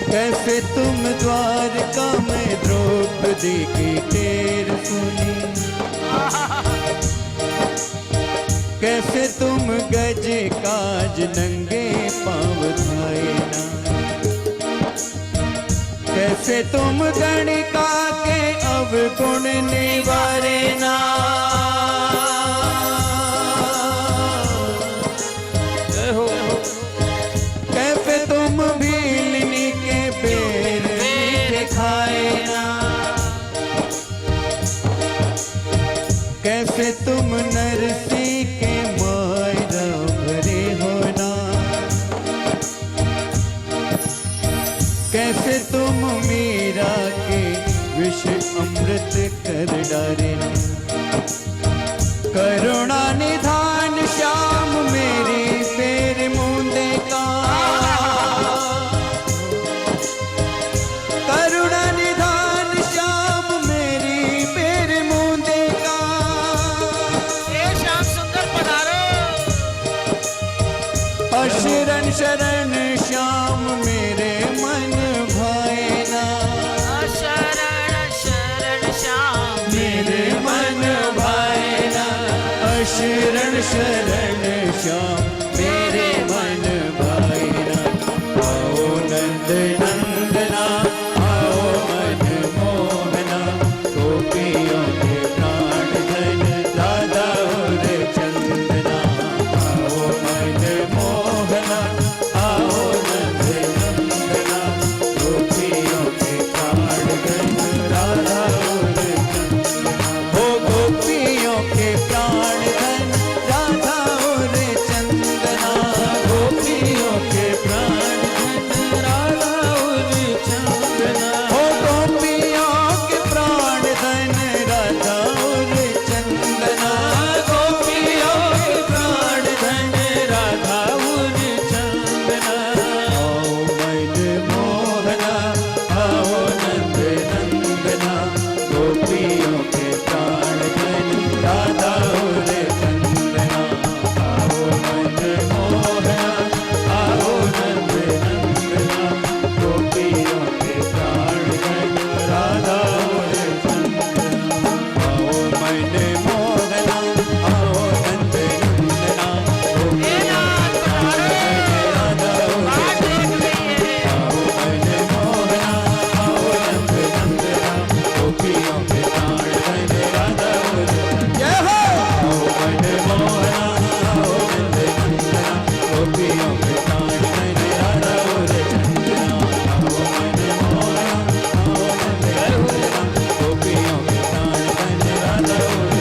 कैसे तुम द्वारका में द्रौपदी की टेर सुनी, कैसे तुम गज काज नंगे पाँव धाए ना, कैसे तुम गणिका के अवगुण निवारे ना। कैसे तुम भीलनी के बेर मीठे खाए ना, कैसे तुम नरसी के मायरा भरे हो ना, कैसे तुम मीरा के विष अमृत कर डारे ना। करुणा निधान श्याम मेरी फेर मूंदे का, करुणा निधान श्याम मेरी फेर मूंदे का। ए श्याम सुंदर पधारो। अशरण शरण श्याम मेरे मन भाए ना, शरण शरण श्याम मेरे मन भाए ना। शरण शरण श्याम मेरे मन भाई ना। आओ नंद नंदना आओ मन मोहना, गोपियों के प्राण धन राधा और चंदना। आओ मन मोहना आओ नंद नंदना, गोपियों के प्राण धन राधा और चंदना। हो गोपियों के प्राण धन राधा और चंदना, गोपियों के प्राण धन राधा और चंदना। हो गोपियों के प्राण धन राधा और चंदना, गोपियों के प्राण धन राधा और चंदना। आओ मन मोहना आओ नंद नंदना, गोपियों के प्राण धन राधा और चंदना। आओ मन मोहना आओ नंद नंदना, गोपियों के प्राण धन राधा और चंदना। आओ मन मोहना आओ नंद नंदना, गोपियों के प्राण धन राधा और चंदना। आओ मन मोहना आओ नंद नंदना, गोपियों के प्राण धन राधा और जय हो। आओ मन मोहना आओ नंद नंदना, गोपियों के प्राण धन राधा और चंदना। आओ मन मोहना आओ नंद नंदना, गोपियों के प्राण धन राधा और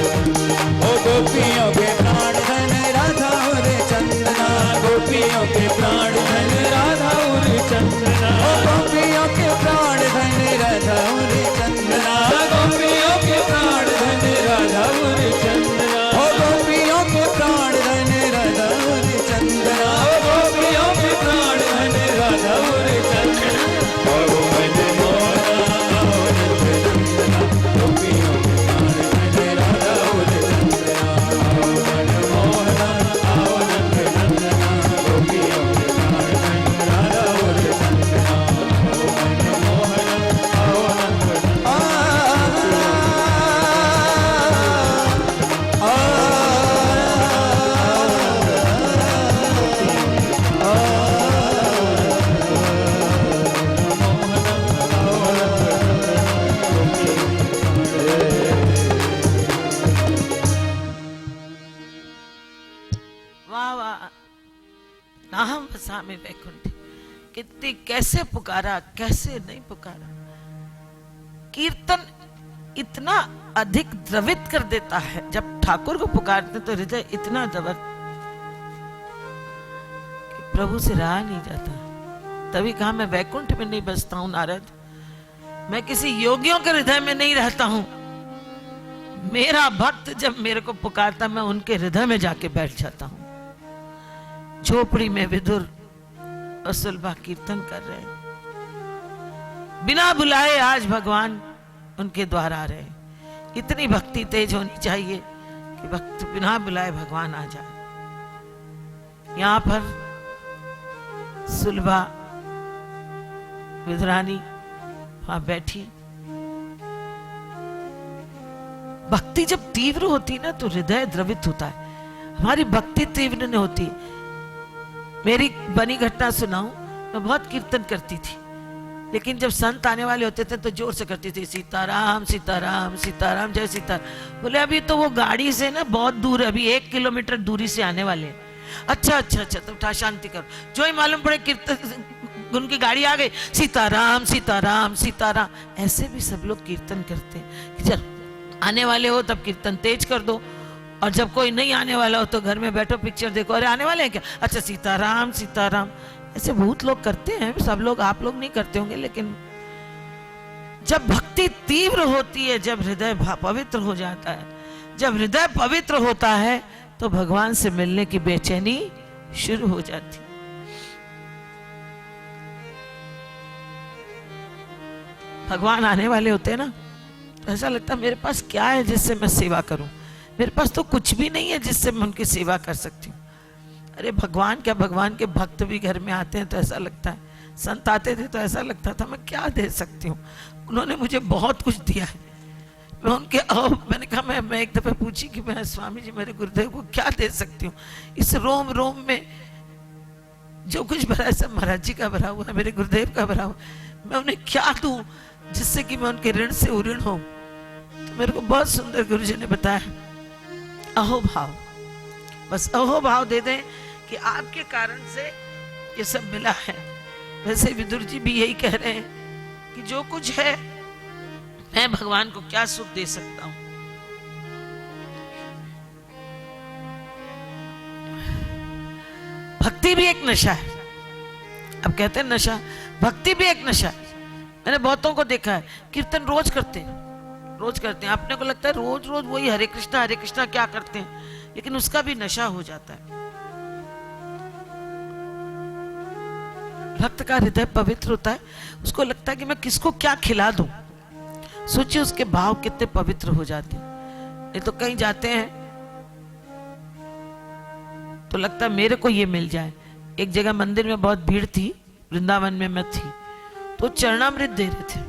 ओ गोपियों के प्राण धन राधा और चंदना, गोपियों के प्राण धन राधा और चंदना। ओ गोपियों के प्राण धन राधा और चंदना, गोपियों के प्राण धन राधा और चंदना। ओ गोपियों के प्राण धन राधा और चंदना, ओ गोपियों के प्राण धन राधा और चंदना। आओ मन मोहना आओ नंद नंदना, गोपियों के प्राण धन राधा और चंदना। आओ मन मोहना आओ नंद नंदना, गोपियों के प्राण धन राधा और चंदना। आओ मन मोहना आओ नंद वाह वाह। नाहम वसामि वैकुंठ, कितनी कैसे पुकारा कैसे नहीं पुकारा। कीर्तन इतना अधिक द्रवित कर देता है। जब ठाकुर को पुकारते तो हृदय इतना द्रवित कि प्रभु से रहा नहीं जाता। तभी कहा मैं वैकुंठ में नहीं बसता हूं नारद, मैं किसी योगियों के हृदय में नहीं रहता हूं। मेरा भक्त जब मेरे को पुकारता मैं उनके हृदय में जाके बैठ जाता हूं। झोपड़ी में विदुर और सुलभा कीर्तन कर रहे हैं, बिना बुलाए आज भगवान उनके द्वार आ रहे हैं। इतनी भक्ति तेज होनी चाहिए कि भक्त बिना बुलाए भगवान आ जाए। यहां पर सुलभा विदुरानी वहां बैठी। भक्ति जब तीव्र होती ना तो हृदय द्रवित होता है। हमारी भक्ति तीव्र नहीं होती। मेरी बनी घटना सुनाऊं, मैं बहुत कीर्तन करती थी, लेकिन जब संत आने वाले होते थे तो जोर से करती थी, सीताराम सीताराम सीताराम जय सीताराम। बोले अभी तो वो गाड़ी से ना बहुत दूर है, अभी 1 किलोमीटर दूरी से आने वाले हैं। अच्छा अच्छा अच्छा, तो उठा शांति करो। जो ही मालूम पड़े कीर्तन उनकी गाड़ी आ गई, सीताराम सीताराम सीताराम। ऐसे भी सब लोग कीर्तन करते हैं कि जब आने वाले हो तब कीर्तन तेज कर दो, और जब कोई नहीं आने वाला हो तो घर में बैठो पिक्चर देखो। अरे आने वाले हैं क्या, अच्छा सीताराम सीताराम। ऐसे बहुत लोग करते हैं, सब लोग, आप लोग नहीं करते होंगे, लेकिन जब भक्ति तीव्र होती है, जब हृदय पवित्र हो जाता है, जब हृदय पवित्र होता है तो भगवान से मिलने की बेचैनी शुरू हो जाती। भगवान आने वाले होते हैं ना तो ऐसा लगता है मेरे पास क्या है जिससे मैं सेवा करूं, मेरे पास तो कुछ भी नहीं है जिससे मैं उनकी सेवा कर सकती हूँ। अरे भगवान क्या, भगवान के भक्त भी घर में आते हैं तो ऐसा लगता है, संत आते थे तो ऐसा लगता था मैं क्या दे सकती हूँ, उन्होंने मुझे बहुत कुछ दिया है। मैं उनके मैंने कहा, मैं एक दफे पूछी कि मैं स्वामी जी मेरे गुरुदेव को क्या दे सकती हूँ, इस रोम रोम में जो कुछ भरा है सब महाराज जी का भरा हुआ है, मेरे गुरुदेव का भरा हुआ, मैं उन्हें क्या दूं जिससे कि मैं उनके ऋण से उऋण हूं। तो मेरे को बहुत सुंदर गुरुजी ने बताया, अहोभाव, बस अहोभाव दे दें कि आपके कारण से ये सब मिला है। वैसे विदुर जी भी यही कह रहे हैं कि जो कुछ है मैं भगवान को क्या सुख दे सकता हूं। भक्ति भी एक नशा है। अब कहते हैं नशा, भक्ति भी एक नशा है। मैंने बहुतों को देखा है कीर्तन रोज करते हैं, रोज करते हैं, अपने को लगता है रोज रोज वही हरे कृष्णा क्या करते हैं, लेकिन उसका भी नशा हो जाता है। भक्त का हृदय पवित्र होता है, उसको लगता है कि मैं किसको क्या खिला दूं। सोचिए उसके भाव कितने पवित्र हो जाते हैं। नहीं तो कहीं जाते हैं तो लगता है मेरे को ये मिल जाए। एक जगह मंदिर में बहुत भीड़ थी, वृंदावन में मैं थी, तो चरणामृत दे रहे थे,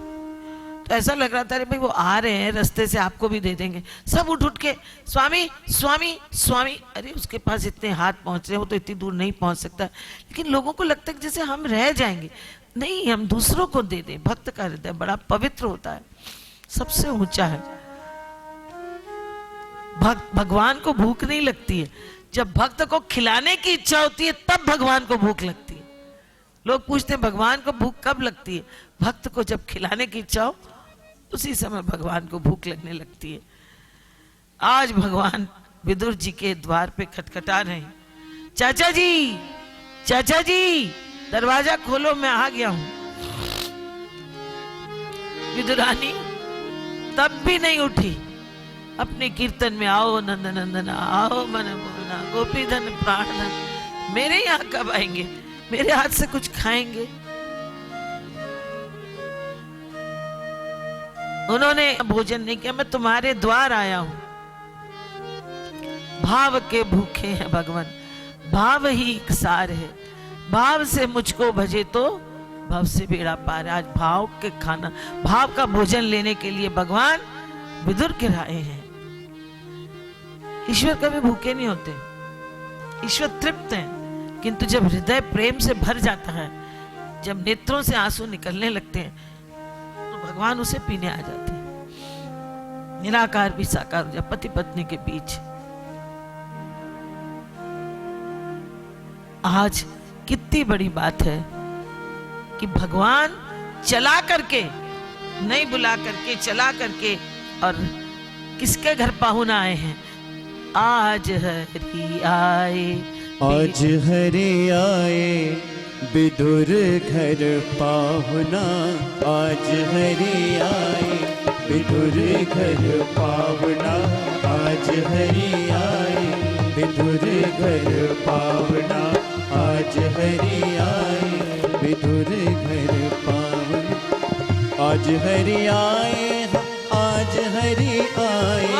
तो ऐसा लग रहा था अरे भाई वो आ रहे हैं रास्ते से, आपको भी दे देंगे। सब उठ के स्वामी स्वामी स्वामी, अरे उसके पास इतने हाथ पहुंच रहे हैं, वो तो इतनी दूर नहीं पहुंच सकता, लेकिन लोगों को लगता है कि जैसे हम रह जाएंगे। नहीं, हम दूसरों को दे दें। भक्त का हृदय बड़ा पवित्र होता है, सबसे ऊंचा है। भगवान को भूख नहीं लगती है, जब भक्त को खिलाने की इच्छा होती है तब भगवान को भूख लगती है। लोग पूछते हैं भगवान को भूख कब लगती है, भक्त को जब खिलाने की इच्छा हो उसी समय भगवान को भूख लगने लगती है। आज भगवान विदुर जी के द्वार पे खटखटा रहे हैं, चाचा जी, चाचा जी दरवाजा खोलो, मैं आ गया हूं। विदुरानी तब भी नहीं उठी, अपने कीर्तन में आओ नंद नंदन आओ मन बोलना गोपी धन प्राण धन, मेरे यहाँ कब आएंगे, मेरे हाथ से कुछ खाएंगे। उन्होंने भोजन नहीं किया, मैं तुम्हारे द्वार आया हूं। भाव के भूखे हैं भगवान, भाव ही एक सार है, भाव से मुझको भजे तो भव से बेड़ा पार। आज भाव के खाना, भाव का भोजन लेने के लिए भगवान विदुर के आए हैं। ईश्वर कभी भूखे नहीं होते, ईश्वर तृप्त हैं, किंतु जब हृदय प्रेम से भर जाता है, जब नेत्रों से आंसू निकलने लगते हैं, तो भगवान उसे पीने आ जाते हैं। निराकार भी साकार हो जाए, पति पत्नी के बीच। आज कितनी बड़ी बात है कि भगवान चला करके, नहीं बुला करके, चला करके, और किसके घर पाहुना आए हैं। आज हरि आए, आज हरि आए विदुर घर पाहुना, आज हरि आए विदुर घर पाहुना, आज हरि आए विदुर घर पाहुना, आज हरि आए विदुर घर पाहुना, आज हरि आए, आज हरि आए,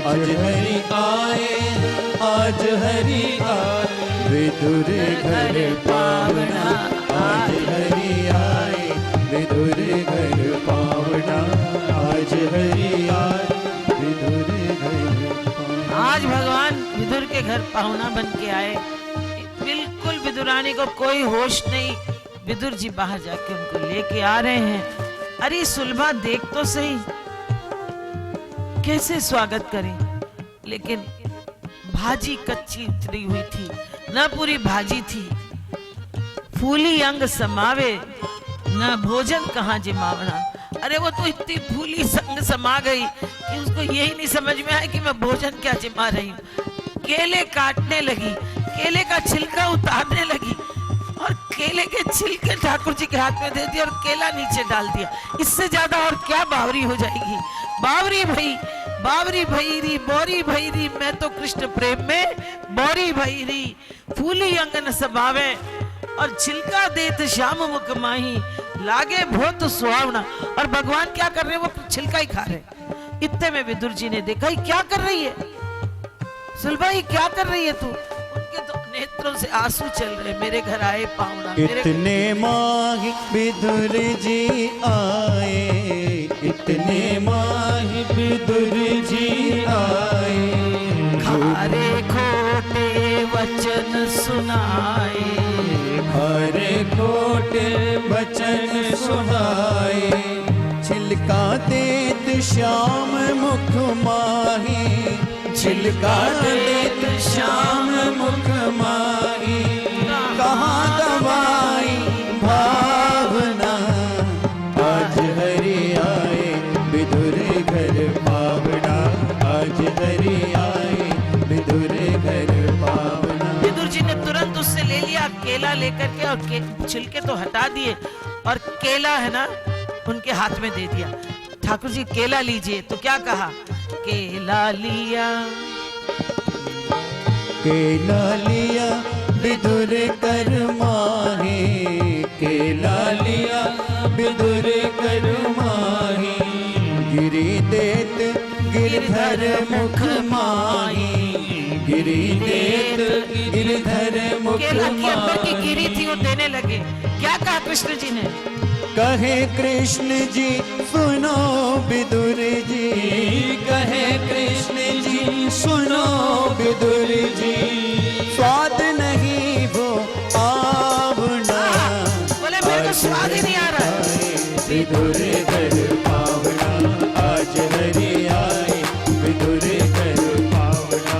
आज हरि आए, आज हरि आए विदुर घर पावना, आज हरि आए पाहुना बन के आए। बिल्कुल विदुरानी को कोई होश नहीं। विदुर जी बाहर जाके उनको लेके आ रहे हैं। अरे सुलभा देख तो सही कैसे स्वागत करें। लेकिन भाजी कच्ची उतरी हुई थी, न पूरी भाजी थी। फूली अंग समावे न भोजन कहाँ जिमावना। अरे वो तो इतनी फूली संग समा गई कि उसको यही नहीं समझ में आया कि मैं भोजन क्या जिमा रही हूँ। केले काटने लगी, केले का छिलका उतारने लगी और केले के छिलके ठाकुर जी के हाथ में दे दिया और केला नीचे डाल दिया। इससे ज्यादा और क्या बावरी हो जाएगी। बावरी भई, बावरी भईरी, बोरी भईरी, मैं तो कृष्ण प्रेम में बोरी भईरी। फूली अंगन सभावे और छिलका देत श्याम मुख माही, लागे बहुत सुहावना। और भगवान क्या कर रहे हैं, वो छिलका ही खा रहे। इतने में विदुर जी ने देखा, ये क्या कर रही है सुलभा, ये क्या कर रही है तू। उनके तो नेत्रों से आंसू चल रहे। मेरे घर आए पाहुणा, इतने माही विदुर जी आए, इतने माही विदुर जी आए। खारे खोटे वचन सुनाए, खारे खोटे वचन सुनाए। छिलका देत श्याम मुख माही, छिलका देत श्याम मुख माही। कहाँ गवाई भावना, आज हरि आए विदुर घर पावना। आज हरि आए विदुर घर पावना। विदुर जी ने तुरंत उससे ले लिया केला लेकर के, और छिलके तो हटा दिए और केला है ना उनके हाथ में दे दिया। ठाकुर जी केला लीजिए। तो क्या कहा, केला लिया, केला लिया विदुर कर माही। केला लिया विदुर कर माही। गिरी देत गिरधर मुख माही, गिरी देत गिरधर मुख केला की अंदर की माही। गिरी थी वो देने लगे। क्या कहा कृष्ण जी ने, कहे कृष्ण जी सुनो विदुर जी, कहे कृष्ण जी सुनो विदुर जी। स्वाद नहीं वो आवना, बोले मेरे को स्वाद ही नहीं आ रहा है। विदुर घर पावना। आज हरि आए विदुर घर पावना।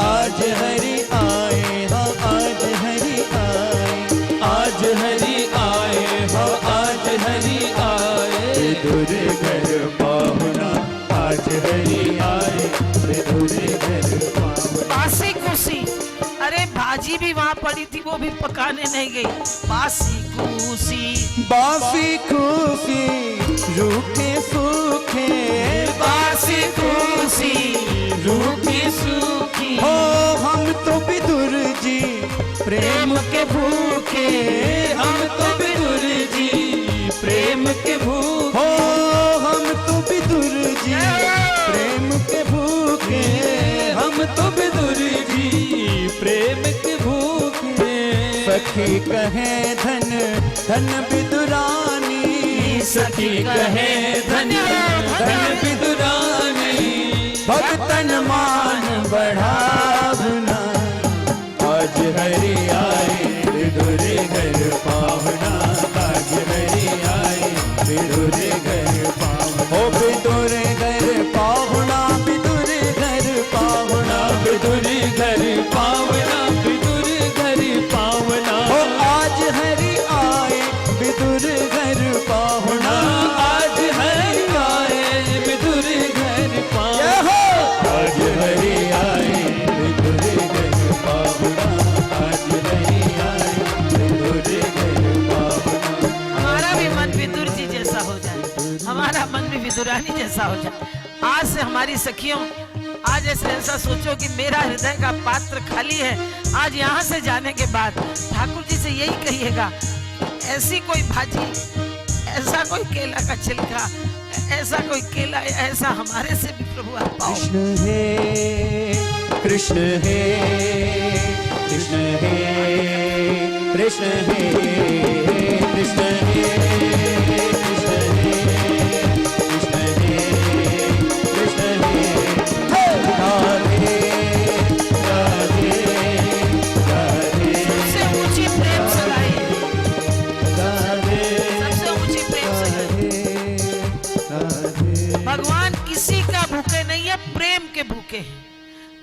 आज हरि आए, हाँ आज हरि आए। आज हरि आए, हाँ आज हरि आए विदुर घर पावना। आज हरि आए विदुर घर पावना। बासी कुर्सी, अरे भाजी भी वहां पड़ी थी, वो भी पकाने नहीं गई। बासी कुर्सी, बासी खूसी रूखे सूखे, बासी कुर्सी, रूखी सूखी। हो हम तो विदुर जी प्रेम के भूखे, हम तो विदुर जी प्रेम के भूखे। हो हम तो विदुर जी प्रेम के भूखे, हम तो विदुर जी प्रेम के भूखे। सखी कहे धन धन विदुरानी, सखी कहे धन धन विदुरानी। भक्तन मान बढ़ावना, आज हरि आए विदुर घर पावना। आज हरि आए विदुर घर पावना। हो विदुर घर पावना, विदुर घर पावना, विदुर घर पावना, विदुर घर पावना। हो आज हरि आए विदुर घर पावना। आज हरि आए विदुर घर पावना। आज हरि आए विदुर घर पावना। आज हरि आए विदुर घर पावना। हमारा भी मन विदुर जी जैसा हो जाए, हमारा मन भी विदुरानी जैसा हो जाए। आज से हमारी सखियों, आज ऐसा सोचो कि मेरा हृदय का पात्र खाली है। आज यहाँ से जाने के बाद ठाकुर जी से यही कहिएगा, ऐसी कोई भाजी, ऐसा कोई केला का छिलका, ऐसा कोई केला, ऐसा हमारे से भी प्रभु आप पाओ। कृष्ण है, कृष्ण है, कृष्ण है, कृष्ण है, कृष्ण है, कृष्ण है, कृष्ण है, कृष्ण है। राधे राधे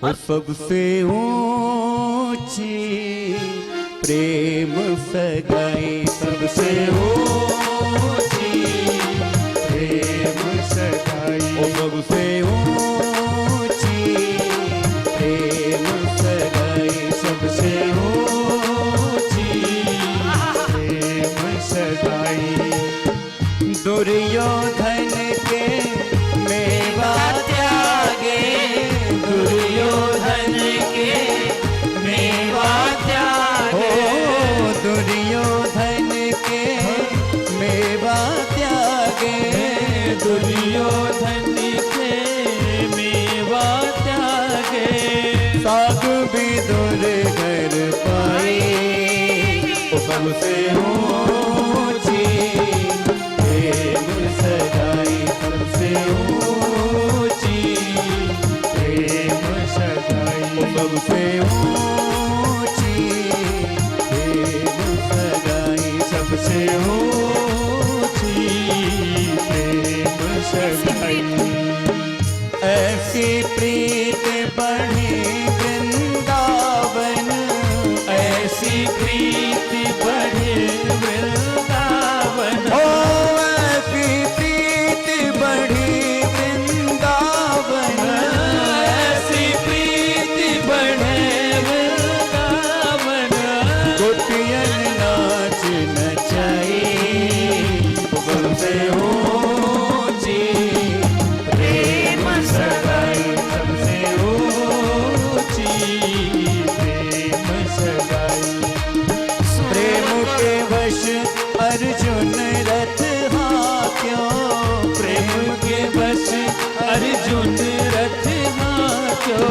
और सबसे ऊंची प्रेम सगाई, सबसे ऊंची प्रेम सगाई, ओ सबसे ऊंची प्रेम सगाई, सबसे ऊंची प्रेम सगाई। दुर्योधन के मेवा त्यागे, दुर्योधन के मेवा त्यागे, दुर्योधन के मेवा त्यागे, दुर्योधन के मेवा त्यागे, साग भी दुर्गर पाई, ओ सबसे ऊंची प्रेम सगाई, सबसे ऊंची प्रेम सगाई, सबसे ऊंची प्रेम सगाई, सबसे ऊंची प्रेम सगाई। ऐसी प्रीत बढ़ी वृंदावन, ऐसी प्रीत बढ़े वृंदावन, ओ ऐसी प्रीत बढ़ी वृंदावन, ऐसी प्रीत बढ़े वृंदावन, गोपियन नाच नचाई, सबसे ऊंची प्रेम सगाई, सबसे ऊंची प्रेम सगाई। प्रेम के वश अर्जुन रथ हाक्यों, प्रेम के वश अर्जुन रथ हाक्यों,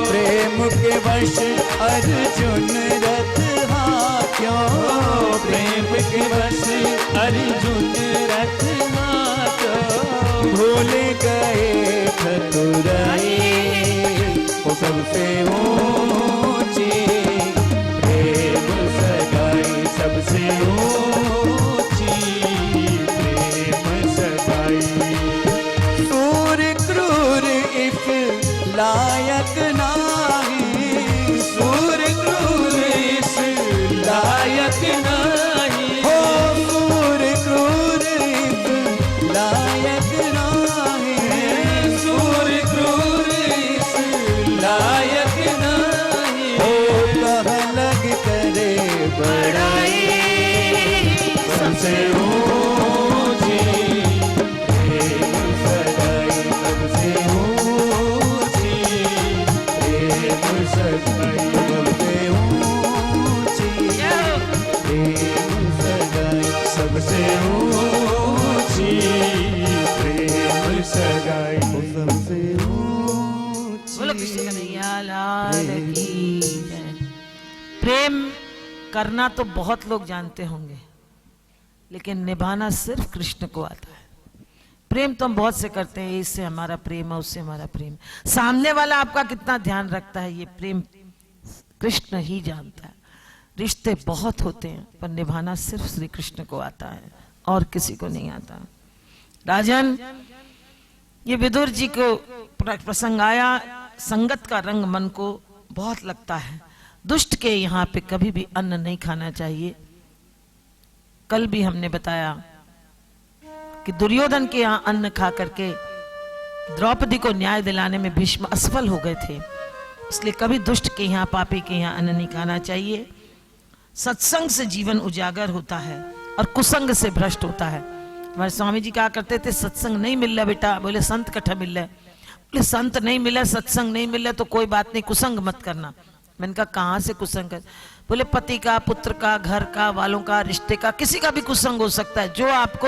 प्रेम के वश अर्जुन रथ हाक्यों, प्रेम के वश अर्जुन रथ हाक्यों, भूल गए ठकुराई, ओ सबसे ऊंची प्रेम सगाई, सबसे ऊंची प्रेम सगाई। सूर क्रूर इस लायक नाही, सूर क्रूर इस लायक नाही, हो सूर क्रूर इस लायक नाही, सूर क्रूर इस लायक नाही, हो कह लग करे बड़ाई, सबसे ऊंची प्रेम सगाई, सबसे ऊंची प्रेम सगाई, सबसे ऊंची प्रेम सगाई, सबसे ऊंची प्रेम सगाई, सबसे ऊंची। बोलो कृष्ण कन्हैया लाल की जय। प्रेम करना तो बहुत लोग जानते होंगे, लेकिन निभाना सिर्फ कृष्ण को आता है। प्रेम तो हम बहुत से करते हैं, इससे हमारा प्रेम है, उससे हमारा प्रेम। सामने वाला आपका कितना ध्यान रखता है, ये प्रेम कृष्ण ही जानता है। रिश्ते बहुत होते हैं, पर निभाना सिर्फ श्री कृष्ण को आता है और किसी को नहीं आता। राजन, ये विदुर जी को प्रसंग आया, संगत का रंग मन को बहुत लगता है। दुष्ट के यहाँ पे कभी भी अन्न नहीं खाना चाहिए। कल भी हमने बताया कि दुर्योधन के यहाँ अन्न खा करके द्रौपदी को न्याय दिलाने में भीष्म असफल हो गए थे। इसलिए कभी दुष्ट के यहाँ, पापी के यहाँ अन्न नहीं खाना चाहिए। सत्संग से जीवन उजागर होता है और कुसंग से भ्रष्ट होता है। हमारे स्वामी जी कहा करते थे, सत्संग नहीं मिल रहा बेटा, बोले संत कट्ठा मिल रहा है। बोले संत नहीं मिला, सत्संग नहीं मिल रहा, तो कोई बात नहीं, कुसंग मत करना। मैंने कहा कहाँ से कुसंग कर? बोले पति का, पुत्र का, घर का, वालों का, रिश्ते का, किसी का भी कुसंग हो सकता है। जो आपको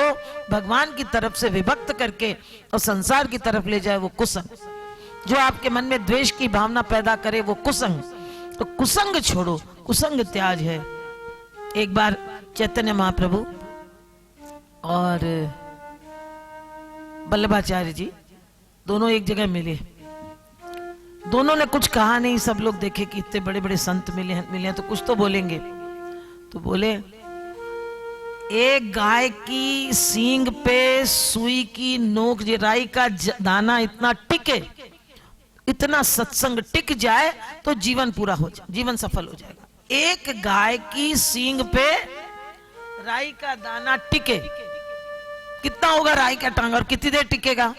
भगवान की तरफ से विभक्त करके और संसार की तरफ ले जाए वो कुसंग। जो आपके मन में द्वेष की भावना पैदा करे वो कुसंग। तो कुसंग छोड़ो, कुसंग त्याज है। एक बार चैतन्य महाप्रभु और वल्लभाचार्य जी दोनों एक जगह मिले। दोनों ने कुछ कहा नहीं, सब लोग देखे कि इतने बड़े बड़े संत मिले हैं तो कुछ तो बोलेंगे। तो बोले, एक गाय की सींग पे सुई की नोक, राई का दाना इतना टिके, इतना सत्संग टिक जाए तो जीवन पूरा हो जाए, जीवन सफल हो जाएगा। एक गाय की सींग पे राई का दाना टिके, कितना होगा राई का टांग, और कितनी देर टिकेगा?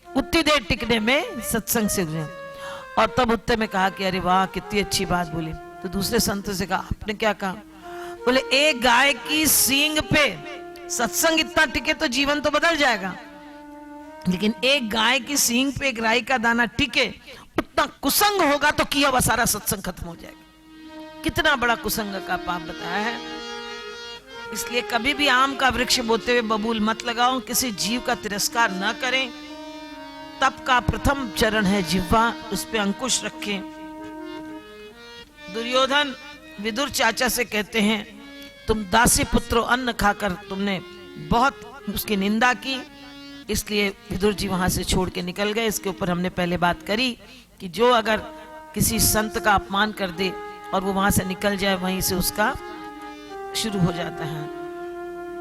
उतनी देर टिकने में सत्संग से गुजरे। और तब उत्ते में कहा कि अरे वाह कितनी अच्छी बात बोली। तो दूसरे संत से कहा आपने क्या कहा? बोले एक गाय की सींग पे सत्संग इतना टिके तो जीवन तो बदल जाएगा, लेकिन एक गाय की सींग पे एक राई का दाना टिके, उतना कुसंग होगा तो किया हुआ सारा सत्संग खत्म हो जाएगा। कितना बड़ा कुसंग का पाप बताया है। इसलिए कभी भी आम का वृक्ष बोते हुए बबूल मत लगाओ, किसी जीव का तिरस्कार न करें। तप का प्रथम चरण है जिह्वा, उस पे अंकुश रखें। दुर्योधन विदुर चाचा से कहते हैं तुम दासी पुत्रो, अन्न खाकर तुमने बहुत उसकी निंदा की, इसलिए विदुर जी वहां से छोड़ के निकल गए। इसके ऊपर हमने पहले बात करी कि जो अगर किसी संत का अपमान कर दे और वो वहां से निकल जाए, वहीं से उसका शुरू हो जाता है।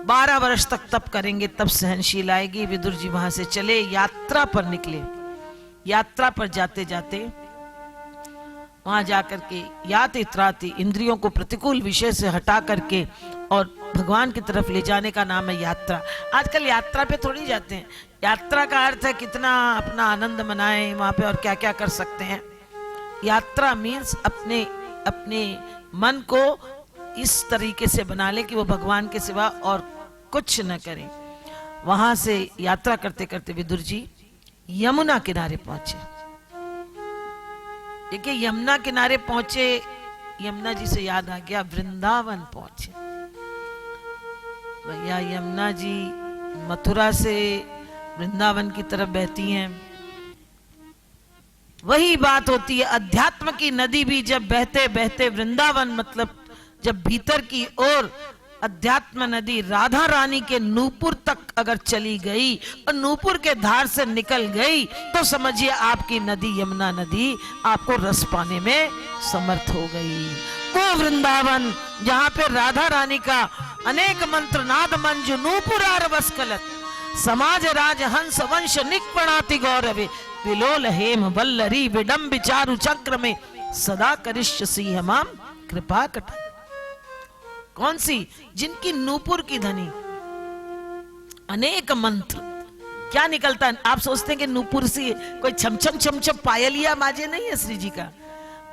12 वर्ष तक तप करेंगे तब सहनशील आएगी। विदुर जी वहां से चले, यात्रा पर निकले। यात्रा पर जाते जाते वहां जाकर के याति त्राति, इंद्रियों को प्रतिकूल विषय से हटा करके और भगवान की तरफ ले जाने का नाम है यात्रा। आजकल यात्रा पे थोड़ी जाते हैं। यात्रा का अर्थ है कितना अपना आनंद मनाएं वहां पे और क्या क्या कर सकते हैं। यात्रा मीन्स अपने अपने मन को इस तरीके से बना ले कि वो भगवान के सिवा और कुछ न करें। वहां से यात्रा करते करते विदुर जी यमुना किनारे पहुंचे। देखिए यमुना किनारे पहुंचे, यमुना जी से याद आ गया वृंदावन पहुंचे। भैया यमुना जी मथुरा से वृंदावन की तरफ बहती हैं। वही बात होती है, अध्यात्म की नदी भी जब बहते बहते वृंदावन, मतलब जब भीतर की ओर अध्यात्म नदी राधा रानी के नूपुर तक अगर चली गई और नूपुर के धार से निकल गई, तो समझिए आपकी नदी यमुना नदी आपको रस पाने में समर्थ हो गई। वो वृंदावन जहां पे राधा रानी का अनेक मंत्र नाद मंजु नूपुरार वस्कलत समाज राज हंस वंश निक्पणाति गौरवे विलोल हेम वल्लरी विडम्बि चारु चक्र में सदा करिष्यसि हमाम कृपा कट। कौन सी? जिनकी नूपुर की धनी अनेक मंत्र। क्या निकलता है? आप सोचते हैं कि नूपुर से कोई छमछम छमछम पायलिया बाजे नहीं है श्री जी का।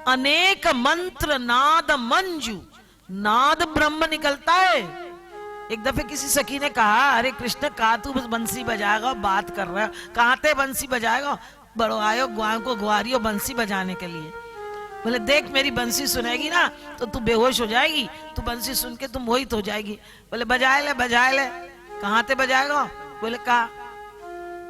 अनेक मंत्र नाद मंजू, नाद ब्रह्म निकलता है। एक दफे किसी सखी ने कहा अरे कृष्ण कहा तू बस बंसी बजाएगा, बात कर रहा है, कहाँ ते बंसी बजाएगा? बड़ो आयो ग्वां को ग्वारियो बंसी बजाने के लिए। बोले देख मेरी बंसी सुनेगी ना तो तू बेहोश हो जाएगी, तू बंसी सुन के तुम मोहित हो जाएगी। बोले बजाए ले बजाए ले। कहाँ ते बजाएगा? बोले कहा।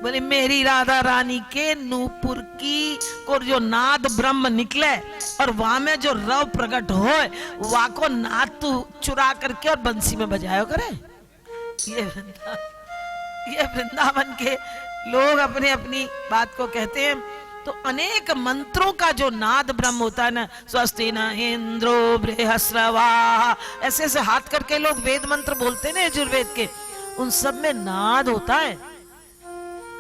बोले मेरी राधा रानी के नूपुर की को जो नाद ब्रह्म निकले और वहां में जो रव प्रकट हो वहां को नाद तू चुरा करके और बंसी में बजायो करे। ये वृंदावन के लोग अपने अपनी बात को कहते हैं। तो अनेक मंत्रों का जो नाद ब्रह्म होता है ना, स्वस्ति न इंद्रो बृहस्रवा, ऐसे ऐसे हाथ करके लोग वेद मंत्र बोलते हैं ना यजुर्वेद के, उन सब में नाद होता है।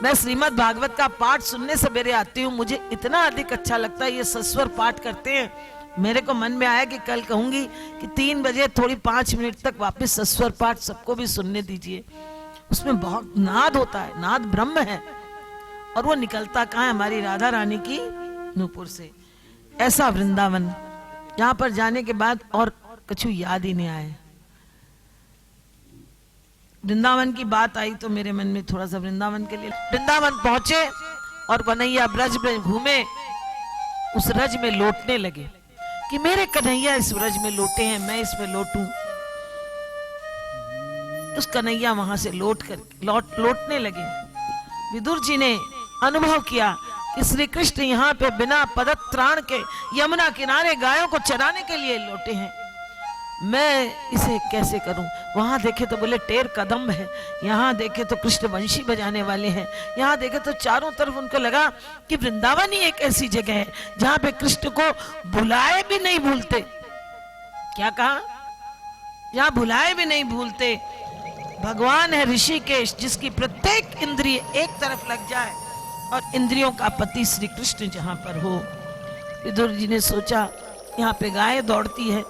मैं श्रीमद् भागवत का पाठ सुनने से मेरे आती हूँ, मुझे इतना अधिक अच्छा लगता है। ये सस्वर पाठ करते हैं। मेरे को मन में आया कि कल कहूंगी कि 3 बजे थोड़ी 5 मिनट तक वापस सस्वर पाठ सबको भी सुनने दीजिए। उसमें बहुत नाद होता है, नाद ब्रह्म है और वो निकलता कहाँ है? हमारी राधा रानी की नूपुर से। ऐसा वृंदावन, यहाँ पर जाने के बाद और कुछ याद ही नहीं आए। वृंदावन की बात आई तो मेरे मन में थोड़ा सा वृंदावन के लिए। वृंदावन पहुंचे और कन्हैया ब्रज में घूमे, उस रज में लौटने लगे कि मेरे कन्हैया इस रज में लौटे हैं, मैं इसमें लौटूं। उस कन्हैया वहां से लौटने लगे। विदुर जी ने अनुभव किया कि श्री कृष्ण यहाँ पे बिना पदत्राण के यमुना किनारे गायों को चराने के लिए लौटे हैं। मैं इसे कैसे करूं? वहां देखे तो बोले टेर कदम है, यहाँ देखे तो कृष्ण वंशी बजाने वाले हैं, यहाँ देखे तो चारों तरफ उनको लगा कि वृंदावन ही एक ऐसी जगह है जहां पे कृष्ण को भुलाए भी नहीं भूलते। क्या कहा? यहाँ भुलाए भी नहीं भूलते। भगवान है ऋषिकेश, जिसकी प्रत्येक इंद्रिय एक तरफ लग जाए और इंद्रियों का पति श्री कृष्ण जहां पर हो। विदुर जी ने सोचा यहाँ पे गाय दौड़ती है,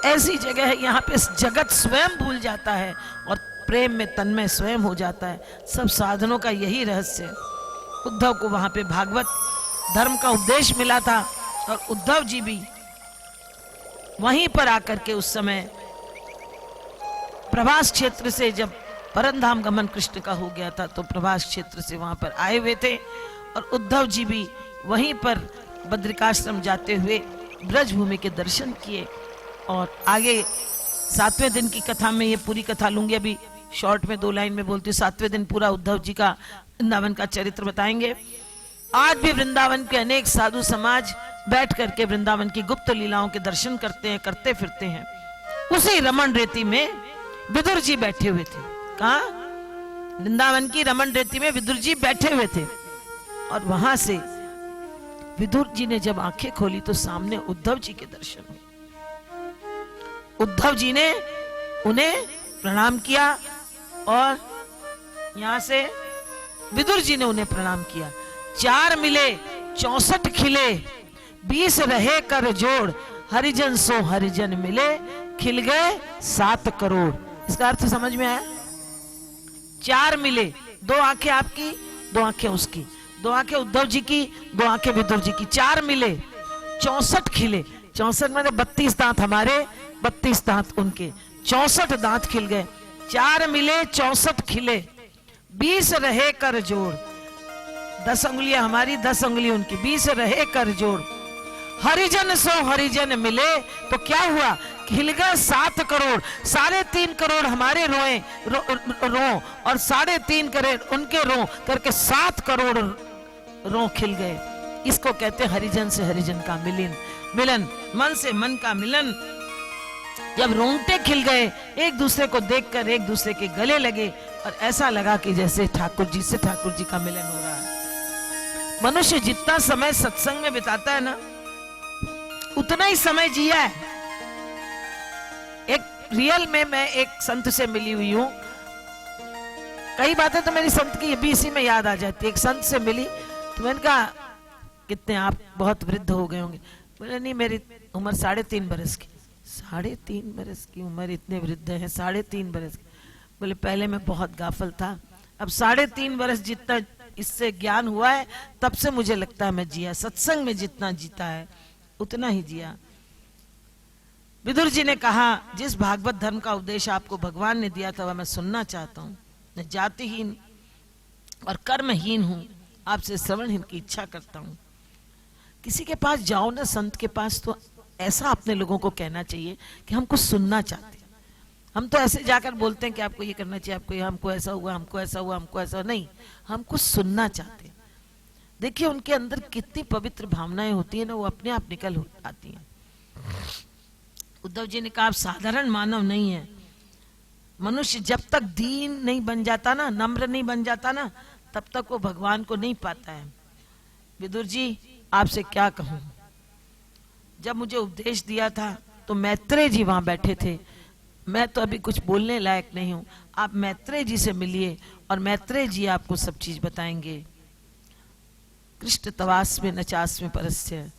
ऐसी जगह है यहाँ पे जगत स्वयं भूल जाता है और प्रेम में तन्मय स्वयं हो जाता है। सब साधनों का यही रहस्य है। उद्धव को वहां पे भागवत धर्म का उपदेश मिला था और उद्धव जी भी वहीं पर आकर के उस समय प्रभास क्षेत्र से जब परमधाम गमन कृष्ण का हो गया था तो प्रभास क्षेत्र से वहां पर आए हुए थे और उद्धव जी भी वहीं पर बद्रिकाश्रम जाते हुए ब्रजभूमि के दर्शन किए। और आगे 7वें दिन की कथा में ये पूरी कथा लूंगी, अभी शॉर्ट में 2 लाइन में बोलती हूँ। 7वें दिन पूरा उद्धव जी का वृंदावन का चरित्र बताएंगे। आज भी वृंदावन के अनेक साधु समाज बैठ करके वृंदावन की गुप्त लीलाओं के दर्शन करते हैं, करते फिरते हैं। उसी रमन रेती में विदुर जी बैठे हुए थे। कहा? वृंदावन की रमन रेती में विदुर जी बैठे हुए थे और वहां से विदुर जी ने जब आंखें खोली तो सामने उद्धव जी के दर्शन हुए। उद्धव जी ने उन्हें प्रणाम किया और यहां से विदुर जी ने उन्हें प्रणाम किया। 4 मिले 64 खिले, 20 रहे कर जोड़, हरिजन सो हरिजन मिले, खिल गए 7 करोड़। इसका अर्थ समझ में आया? 4 मिले, 2 आंखें आपकी, 2 आंखें उसकी, 2 आंखें उद्धव जी की, 2 आंखें विदुर जी की। 4 मिले 64 खिले, 64 माने 32 दांत हमारे, 32 दांत उनके, 64 दांत खिल गए। 4 मिले 64 खिले, 20 रहे कर जोड़, 10 उंगलियां हमारी, 10 उंगली उनकी, 20 रहे कर जोड़, हरिजन सो हरिजन मिले। तो क्या हुआ? खिल गए 7 करोड़, 3.5 करोड़ हमारे रोए रो और 3.5 करोड़ उनके रो करके 7 करोड़ रो खिल गए। इसको कहते हैं हरिजन से हरिजन का मिलन, मिलन मन से मन का मिलन। जब रोंगटे खिल गए, एक दूसरे को देखकर एक दूसरे के गले लगे और ऐसा लगा कि जैसे ठाकुर जी से ठाकुर जी का मिलन हो रहा है। मनुष्य जितना समय सत्संग में बिताता है ना, उतना ही समय जिया है। एक रियल में मैं एक संत से मिली हुई हूं, कई बातें तो मेरी संत की भी इसी में याद आ जाती है। एक संत से मिली तो मैंने कहा कितने आप बहुत वृद्ध हो गए होंगे? बोले नहीं, मेरी उम्र 3.5 बरस की। 3.5 बरस की उम्र, इतने वृद्ध हैं? 3.5 बरस की। बोले पहले मैं बहुत गाफल था, अब 3.5 बरस जितना इससे ज्ञान हुआ है तब से मुझे लगता है मैं जिया, सत्संग में जितना जीता है उतना ही जिया। विदुर जी ने कहा जिस भागवत धर्म का उपदेश आपको भगवान ने दिया था वह मैं सुनना चाहता हूँ। मैं जातिहीन और कर्महीन हूँ, आपसे श्रवणहीन की इच्छा करता हूँ। किसी के पास जाओ ना, संत के पास, तो ऐसा अपने लोगों को कहना चाहिए कि हम कुछ सुनना चाहते हैं। हम तो ऐसे जाकर बोलते हैं कि आपको ये करना चाहिए, आपको हमको ऐसा हुआ, हमको ऐसा हुआ, हमको ऐसा हुआ। नहीं, हम कुछ सुनना चाहते हैं। देखिए उनके अंदर कितनी पवित्र भावनाएं होती है ना, वो अपने आप निकल आती हैं। उद्धव जी ने कहा आप साधारण मानव नहीं है। मनुष्य जब तक दीन नहीं बन जाता ना, नम्र नहीं बन जाता ना, तब तक वो भगवान को नहीं पाता है। विदुर जी आपसे क्या कहूं, जब मुझे उपदेश दिया था तो मैत्रेय जी वहां बैठे थे। मैं तो अभी कुछ बोलने लायक नहीं हूं, आप मैत्रेय जी से मिलिए और मैत्रेय जी आपको सब चीज बताएंगे। कृष्ण तवास्मे न चास्मे परस्य,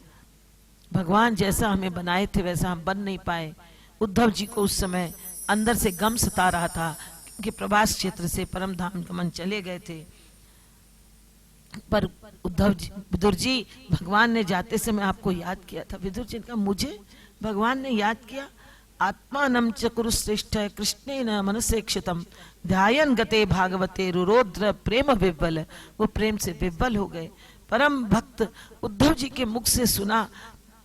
भगवान जैसा हमें बनाए थे वैसा हम बन नहीं पाए। उद्धव जी को उस समय अंदर से गम सता रहा था क्योंकि प्रभास क्षेत्र से परमधाम गमन चले गए थे। पर विदुर जी भगवान ने जाते समय आपको याद किया था। विदुर जी ने कहा मुझे भगवान ने याद किया? आत्मानं च कुरु श्रेष्ठ कृष्णेन मनसेक्षितम् ध्यायन् गते भागवते रुरोद्र प्रेम विह्वल। वो प्रेम से विह्वल हो गए। परम भक्त उद्धव जी के मुख से सुना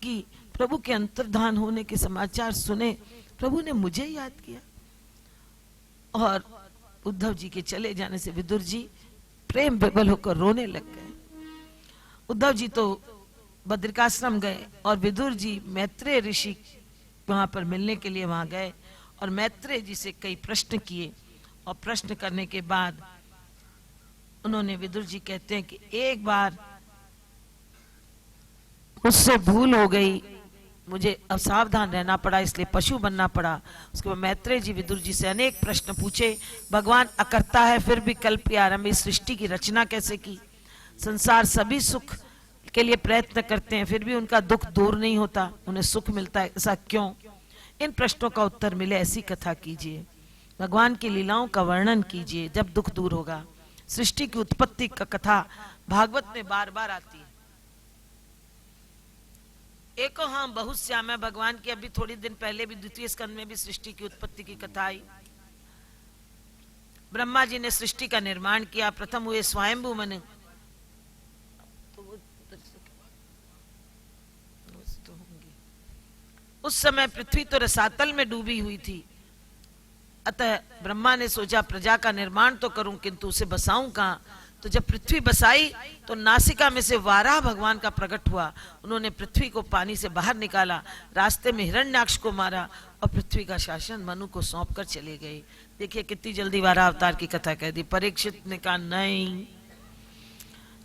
कि प्रभु के अंतर्धान होने के समाचार सुने, प्रभु ने मुझे याद किया। और उद्धव जी के चले जाने से विदुर जी प्रेम विह्वल होकर रोने लग गए। उद्धव जी तो बद्रिकाश्रम गए और विदुर जी मैत्रेय ऋषि वहां पर मिलने के लिए वहां गए और मैत्रेय जी से कई प्रश्न किए। और प्रश्न करने के बाद उन्होंने, विदुर जी कहते हैं कि एक बार मुझसे भूल हो गई, मुझे असावधान रहना पड़ा, इसलिए पशु बनना पड़ा। उसके बाद मैत्रेय जी विदुर जी से अनेक प्रश्न पूछे। भगवान अकर्ता है फिर भी कल्प्य आरंभ, इस सृष्टि की रचना कैसे की, संसार सभी सुख के लिए प्रयत्न करते हैं, फिर भी उनका दुख दूर नहीं होता, उन्हें सुख मिलता है, ऐसा क्यों? इन प्रश्नों का उत्तर मिले ऐसी कथा कीजिए, भगवान की लीलाओं का वर्णन कीजिए, जब दुख दूर होगा। सृष्टि की उत्पत्ति का कथा भागवत में बार बार आती है। एको हाँ बहुत श्याम है भगवान की, अभी थोड़ी दिन पहले भी द्वितीय स्कंद में भी सृष्टि की उत्पत्ति की कथा आई। ब्रह्मा जी ने सृष्टि का निर्माण किया, प्रथम हुए स्वयंभू मनु। उस समय पृथ्वी तो रसातल में डूबी हुई थी, अतः ब्रह्मा ने सोचा प्रजा का निर्माण तो करूं, किंतु उसे बसाऊं कहां? तो जब पृथ्वी बसाई तो नासिका में से वाराह भगवान का प्रकट हुआ। उन्होंने पृथ्वी को पानी से बाहर निकाला, रास्ते में हिरण्याक्ष को मारा और पृथ्वी का शासन मनु को सौंप कर चले गए। देखिए कितनी जल्दी वाराह अवतार की कथा कह दी। परीक्षित ने कहा नहीं।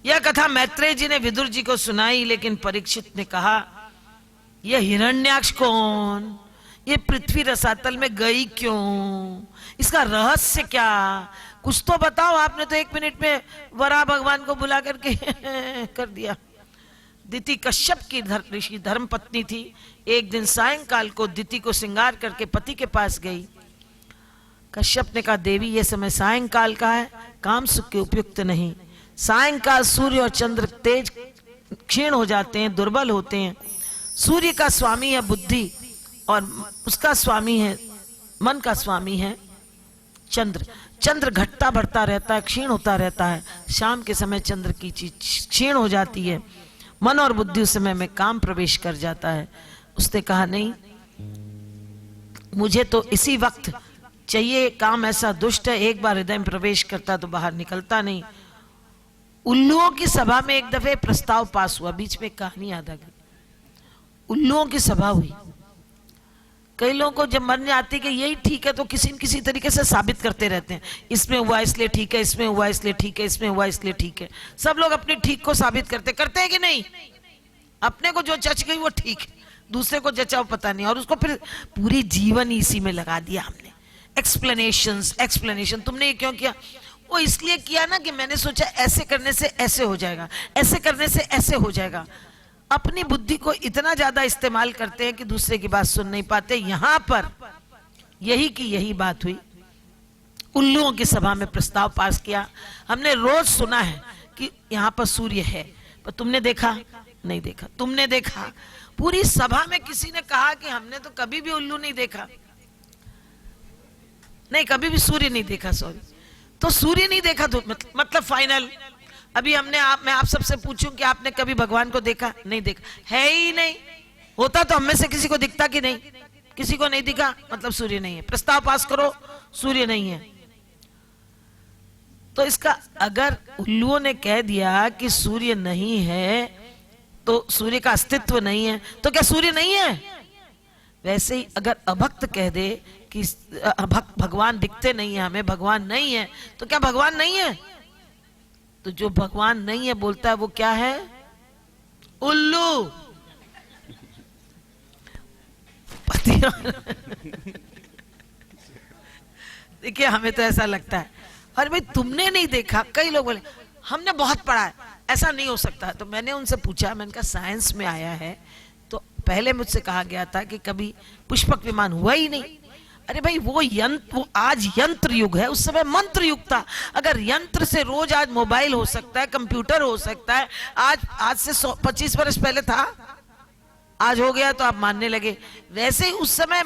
यह कथा मैत्रेय जी ने विदुर जी को सुनाई, लेकिन परीक्षित ने कहा यह हिरण्याक्ष कौन? ये पृथ्वी रसातल में गई क्यों? इसका रहस्य क्या? कुछ तो बताओ। आपने तो 1 मिनट में वराह भगवान को बुला करके कर दिया। दिति कश्यप की ऋषि धर्म पत्नी थी। एक दिन सायंकाल को दिति को श्रृंगार करके पति के पास गई। कश्यप ने कहा देवी ये समय सायंकाल का है, काम सुख के उपयुक्त नहीं। सायंकाल सूर्य और चंद्र तेज क्षीण हो जाते हैं, दुर्बल होते हैं। सूर्य का स्वामी है बुद्धि और उसका स्वामी है, मन का स्वामी है चंद्र। चंद्र घटता बढ़ता रहता है, क्षीण होता रहता है। शाम के समय चंद्र की चीज क्षीण हो जाती है, मन और बुद्धि उस समय में काम प्रवेश कर जाता है। उसने कहा नहीं, मुझे तो इसी वक्त चाहिए। काम ऐसा दुष्ट है, एक बार हृदय में प्रवेश करता तो बाहर निकलता नहीं। उल्लुओं की सभा में एक दफे प्रस्ताव पास हुआ। बीच में कहानी याद आ गई। उल्लुओं की सभा हुई। कई लोगों को जब मन में आती कि यही ठीक है तो किसी न किसी तरीके से साबित करते रहते हैं। इसमें हुआ इसलिए ठीक है, इसमें हुआ इसलिए ठीक है, इसमें हुआ इसलिए ठीक है। सब लोग अपनी ठीक को साबित करते हैं कि नहीं? अपने को जो जच गई वो ठीक है, दूसरे को जचाओ पता नहीं, और उसको फिर पूरी जीवन इसी में लगा दिया हमने। एक्सप्लेनेशन तुमने ये क्यों किया? वो इसलिए किया ना कि मैंने सोचा ऐसे करने से ऐसे हो जाएगा, ऐसे करने से ऐसे हो जाएगा। अपनी बुद्धि को इतना ज्यादा इस्तेमाल करते हैं कि दूसरे की बात सुन नहीं पाते। यहां पर यही की यही बात हुई। उल्लुओं की सभा में प्रस्ताव पास किया। हमने रोज सुना है कि यहां पर सूर्य है, पर तुमने देखा? नहीं देखा। तुमने देखा? पूरी सभा में किसी ने कहा कि हमने तो कभी भी उल्लू नहीं देखा, नहीं कभी भी सूर्य नहीं देखा। सॉरी, तो सूर्य नहीं देखा तो मतलब फाइनल। अभी मैं आप सबसे पूछूं कि आपने कभी भगवान को देखा? नहीं देखा, है ही नहीं। होता तो हम में से किसी को दिखता कि नहीं? किसी को नहीं दिखा, मतलब सूर्य नहीं है। प्रस्ताव पास करो, सूर्य नहीं है। तो इसका अगर उल्लुओं ने कह दिया कि सूर्य नहीं है तो सूर्य का अस्तित्व नहीं है, तो क्या सूर्य नहीं है? वैसे ही अगर अभक्त कह दे कि भगवान दिखते नहीं है हमें, भगवान नहीं है, तो क्या भगवान नहीं है? तो जो भगवान नहीं है बोलता है वो क्या है? उल्लू। देखिए हमें तो ऐसा लगता है, अरे भाई तुमने नहीं देखा। कई लोग बोले हमने बहुत पढ़ा है, ऐसा नहीं हो सकता। तो मैंने उनसे पूछा, मैंने कहा साइंस में आया है तो पहले मुझसे कहा गया था कि कभी पुष्पक विमान हुआ ही नहीं। अरे भाई वो आज यंत्र युग है, उस समय मंत्र युग था। अगर यंत्र से रोज आज मोबाइल हो सकता है, कंप्यूटर हो सकता है, आज से 25 वर्ष पहले था, आज हो गया तो आप मानने लगे। वैसे ही उस समय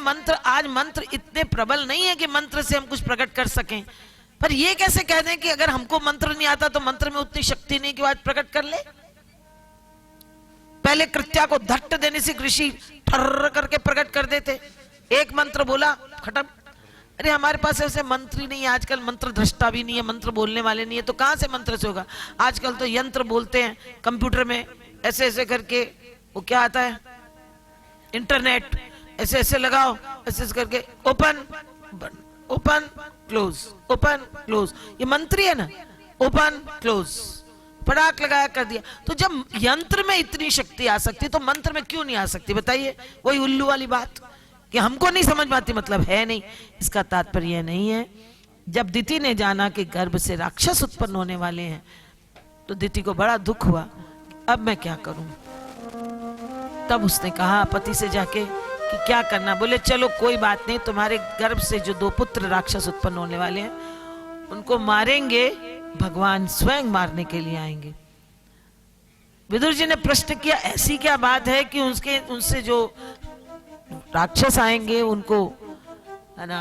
आज मंत्र इतने प्रबल नहीं है कि मंत्र से हम कुछ प्रकट कर सकें। पर ये कैसे कह दें कि अगर हमको मंत्र नहीं आता तो मंत्र में उतनी शक्ति नहीं कि आज प्रकट कर ले। पहले कृत्या को धट्ट देने से ऋषि ठर्र करके प्रकट कर देते। एक मंत्र बोला खत्म। अरे हमारे पास ऐसे मंत्र ही नहीं है आजकल, मंत्र दृष्टा भी नहीं है, मंत्र बोलने वाले नहीं है, तो कहां से मंत्र से होगा? आजकल तो यंत्र बोलते हैं कंप्यूटर में, ऐसे ऐसे करके वो क्या आता है, इंटरनेट, ऐसे ऐसे लगाओ, ऐसे ऐसे करके open open close, open close, ये मंत्र ही है ना, ओपन क्लोज, पटाख लगाया कर दिया। तो जब यंत्र में इतनी शक्ति आ सकती तो मंत्र में क्यों नहीं आ सकती? बताइए। वही उल्लू वाली बात कि हमको नहीं समझ में आती, मतलब है नहीं। इसका तात्पर्य नहीं है। जब दिति ने जाना कि गर्भ से राक्षस उत्पन्न होने वाले हैं तो दिति को बड़ा दुख हुआ, अब मैं क्या करूं। तब उसने कहा पति से जाके कि क्या करना। बोले चलो कोई बात नहीं, तुम्हारे गर्भ से जो 2 पुत्र राक्षस उत्पन्न होने वाले हैं उनको मारेंगे, भगवान स्वयं मारने के लिए आएंगे। विदुर जी ने प्रश्न किया ऐसी क्या बात है कि उनसे जो राक्षस आएंगे उनको है ना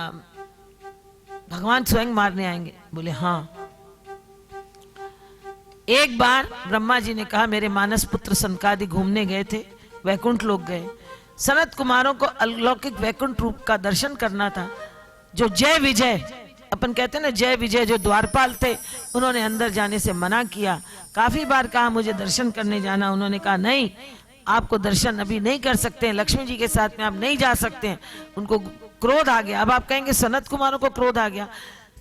भगवान स्वयं मारने आएंगे। बोले हाँ। एक बार ब्रह्मा जी ने कहा मेरे मानस पुत्र सनकादि घूमने गए थे, वैकुंठ लोग गए, सनत कुमारों को अलौकिक वैकुंठ रूप का दर्शन करना था। जो जय विजय अपन कहते हैं ना, जय विजय जो द्वारपाल थे, उन्होंने अंदर जाने से मना किया। काफी बार कहा मुझे दर्शन करने जाना, उन्होंने कहा नहीं आपको दर्शन अभी नहीं कर सकते हैं, लक्ष्मी जी के साथ में आप नहीं जा सकते हैं। उनको क्रोध आ गया। अब आप कहेंगे सनत कुमारों को क्रोध आ गया।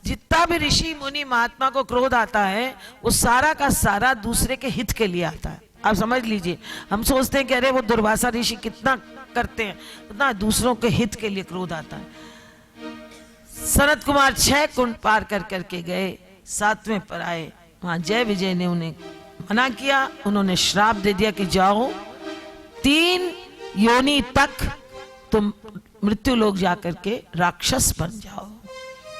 जितना भी ऋषि मुनि महात्मा को क्रोध आता है वो सारा का सारा दूसरे के हित के लिए आता है। आप समझ लीजिए, हम सोचते हैं कि अरे वो दुर्वासा ऋषि कितना करते हैं, उतना दूसरों के हित के लिए क्रोध आता है। सनत कुमार 6 कुंड पार कर करके गए, 7वें पर आए, वहां जय विजय ने उन्हें मना किया। उन्होंने श्राप दे दिया कि जाओ 3 योनि तक तुम मृत्यु लोक जाकर के राक्षस बन जाओ।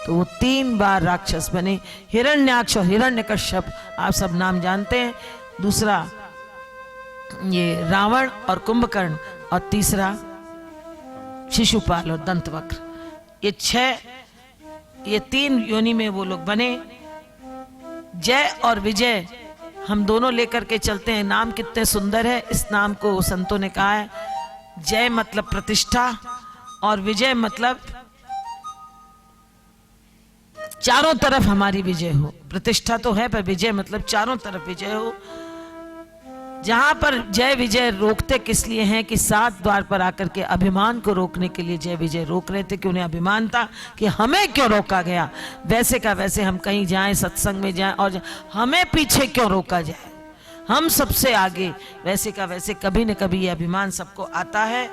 तो वो 3 बार राक्षस बने, हिरण्याक्ष और हिरण्यकश्यप, आप सब नाम जानते हैं। दूसरा ये रावण और कुंभकर्ण, और तीसरा शिशुपाल और दंतवक्र। ये 3 योनि में वो लोग बने। जय और विजय हम दोनों लेकर के चलते हैं। नाम कितने सुंदर है। इस नाम को संतों ने कहा है जय मतलब प्रतिष्ठा और विजय मतलब चारों तरफ हमारी विजय हो। प्रतिष्ठा तो है पर विजय मतलब चारों तरफ विजय हो। जहां पर जय विजय रोकते किस लिए हैं कि 7 द्वार पर आकर के अभिमान को रोकने के लिए जय विजय रोक रहे थे कि उन्हें अभिमान था कि हमें क्यों रोका गया। वैसे का वैसे हम कहीं जाएं, सत्संग में जाएं और हमें पीछे क्यों रोका जाए, हम सबसे आगे। वैसे का वैसे कभी न कभी ये अभिमान सबको आता है।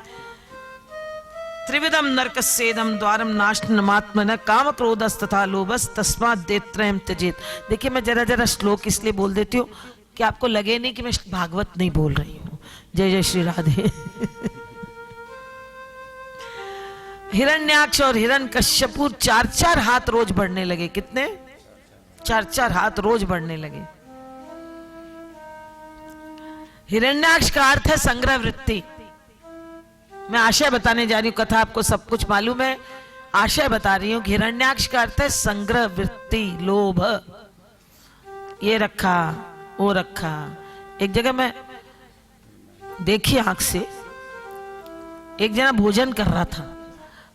त्रिविधम नरकस्येदम द्वारम नाशनमात्मन काम क्रोधस्तथा लोभस तस्मात् देत्रयम् त्यजेत्। देखिए मैं जरा जरा श्लोक इसलिए बोल देती हूँ कि आपको लगे नहीं कि मैं भागवत नहीं बोल रही हूँ। जय जय श्री राधे। हिरण्याक्ष और हिरण्यकश्यपु 4-4 हाथ रोज बढ़ने लगे। कितने? 4-4 हाथ रोज बढ़ने लगे। हिरण्याक्ष का अर्थ है संग्रह वृत्ति। मैं आशय बताने जा रही हूं, कथा आपको सब कुछ मालूम है, आशय बता रही हूं कि हिरण्याक्ष का अर्थ है संग्रह वृत्ति, लोभ। ये रखा वो रखा। एक जगह मैं देखी आंख से, एक जना भोजन कर रहा था,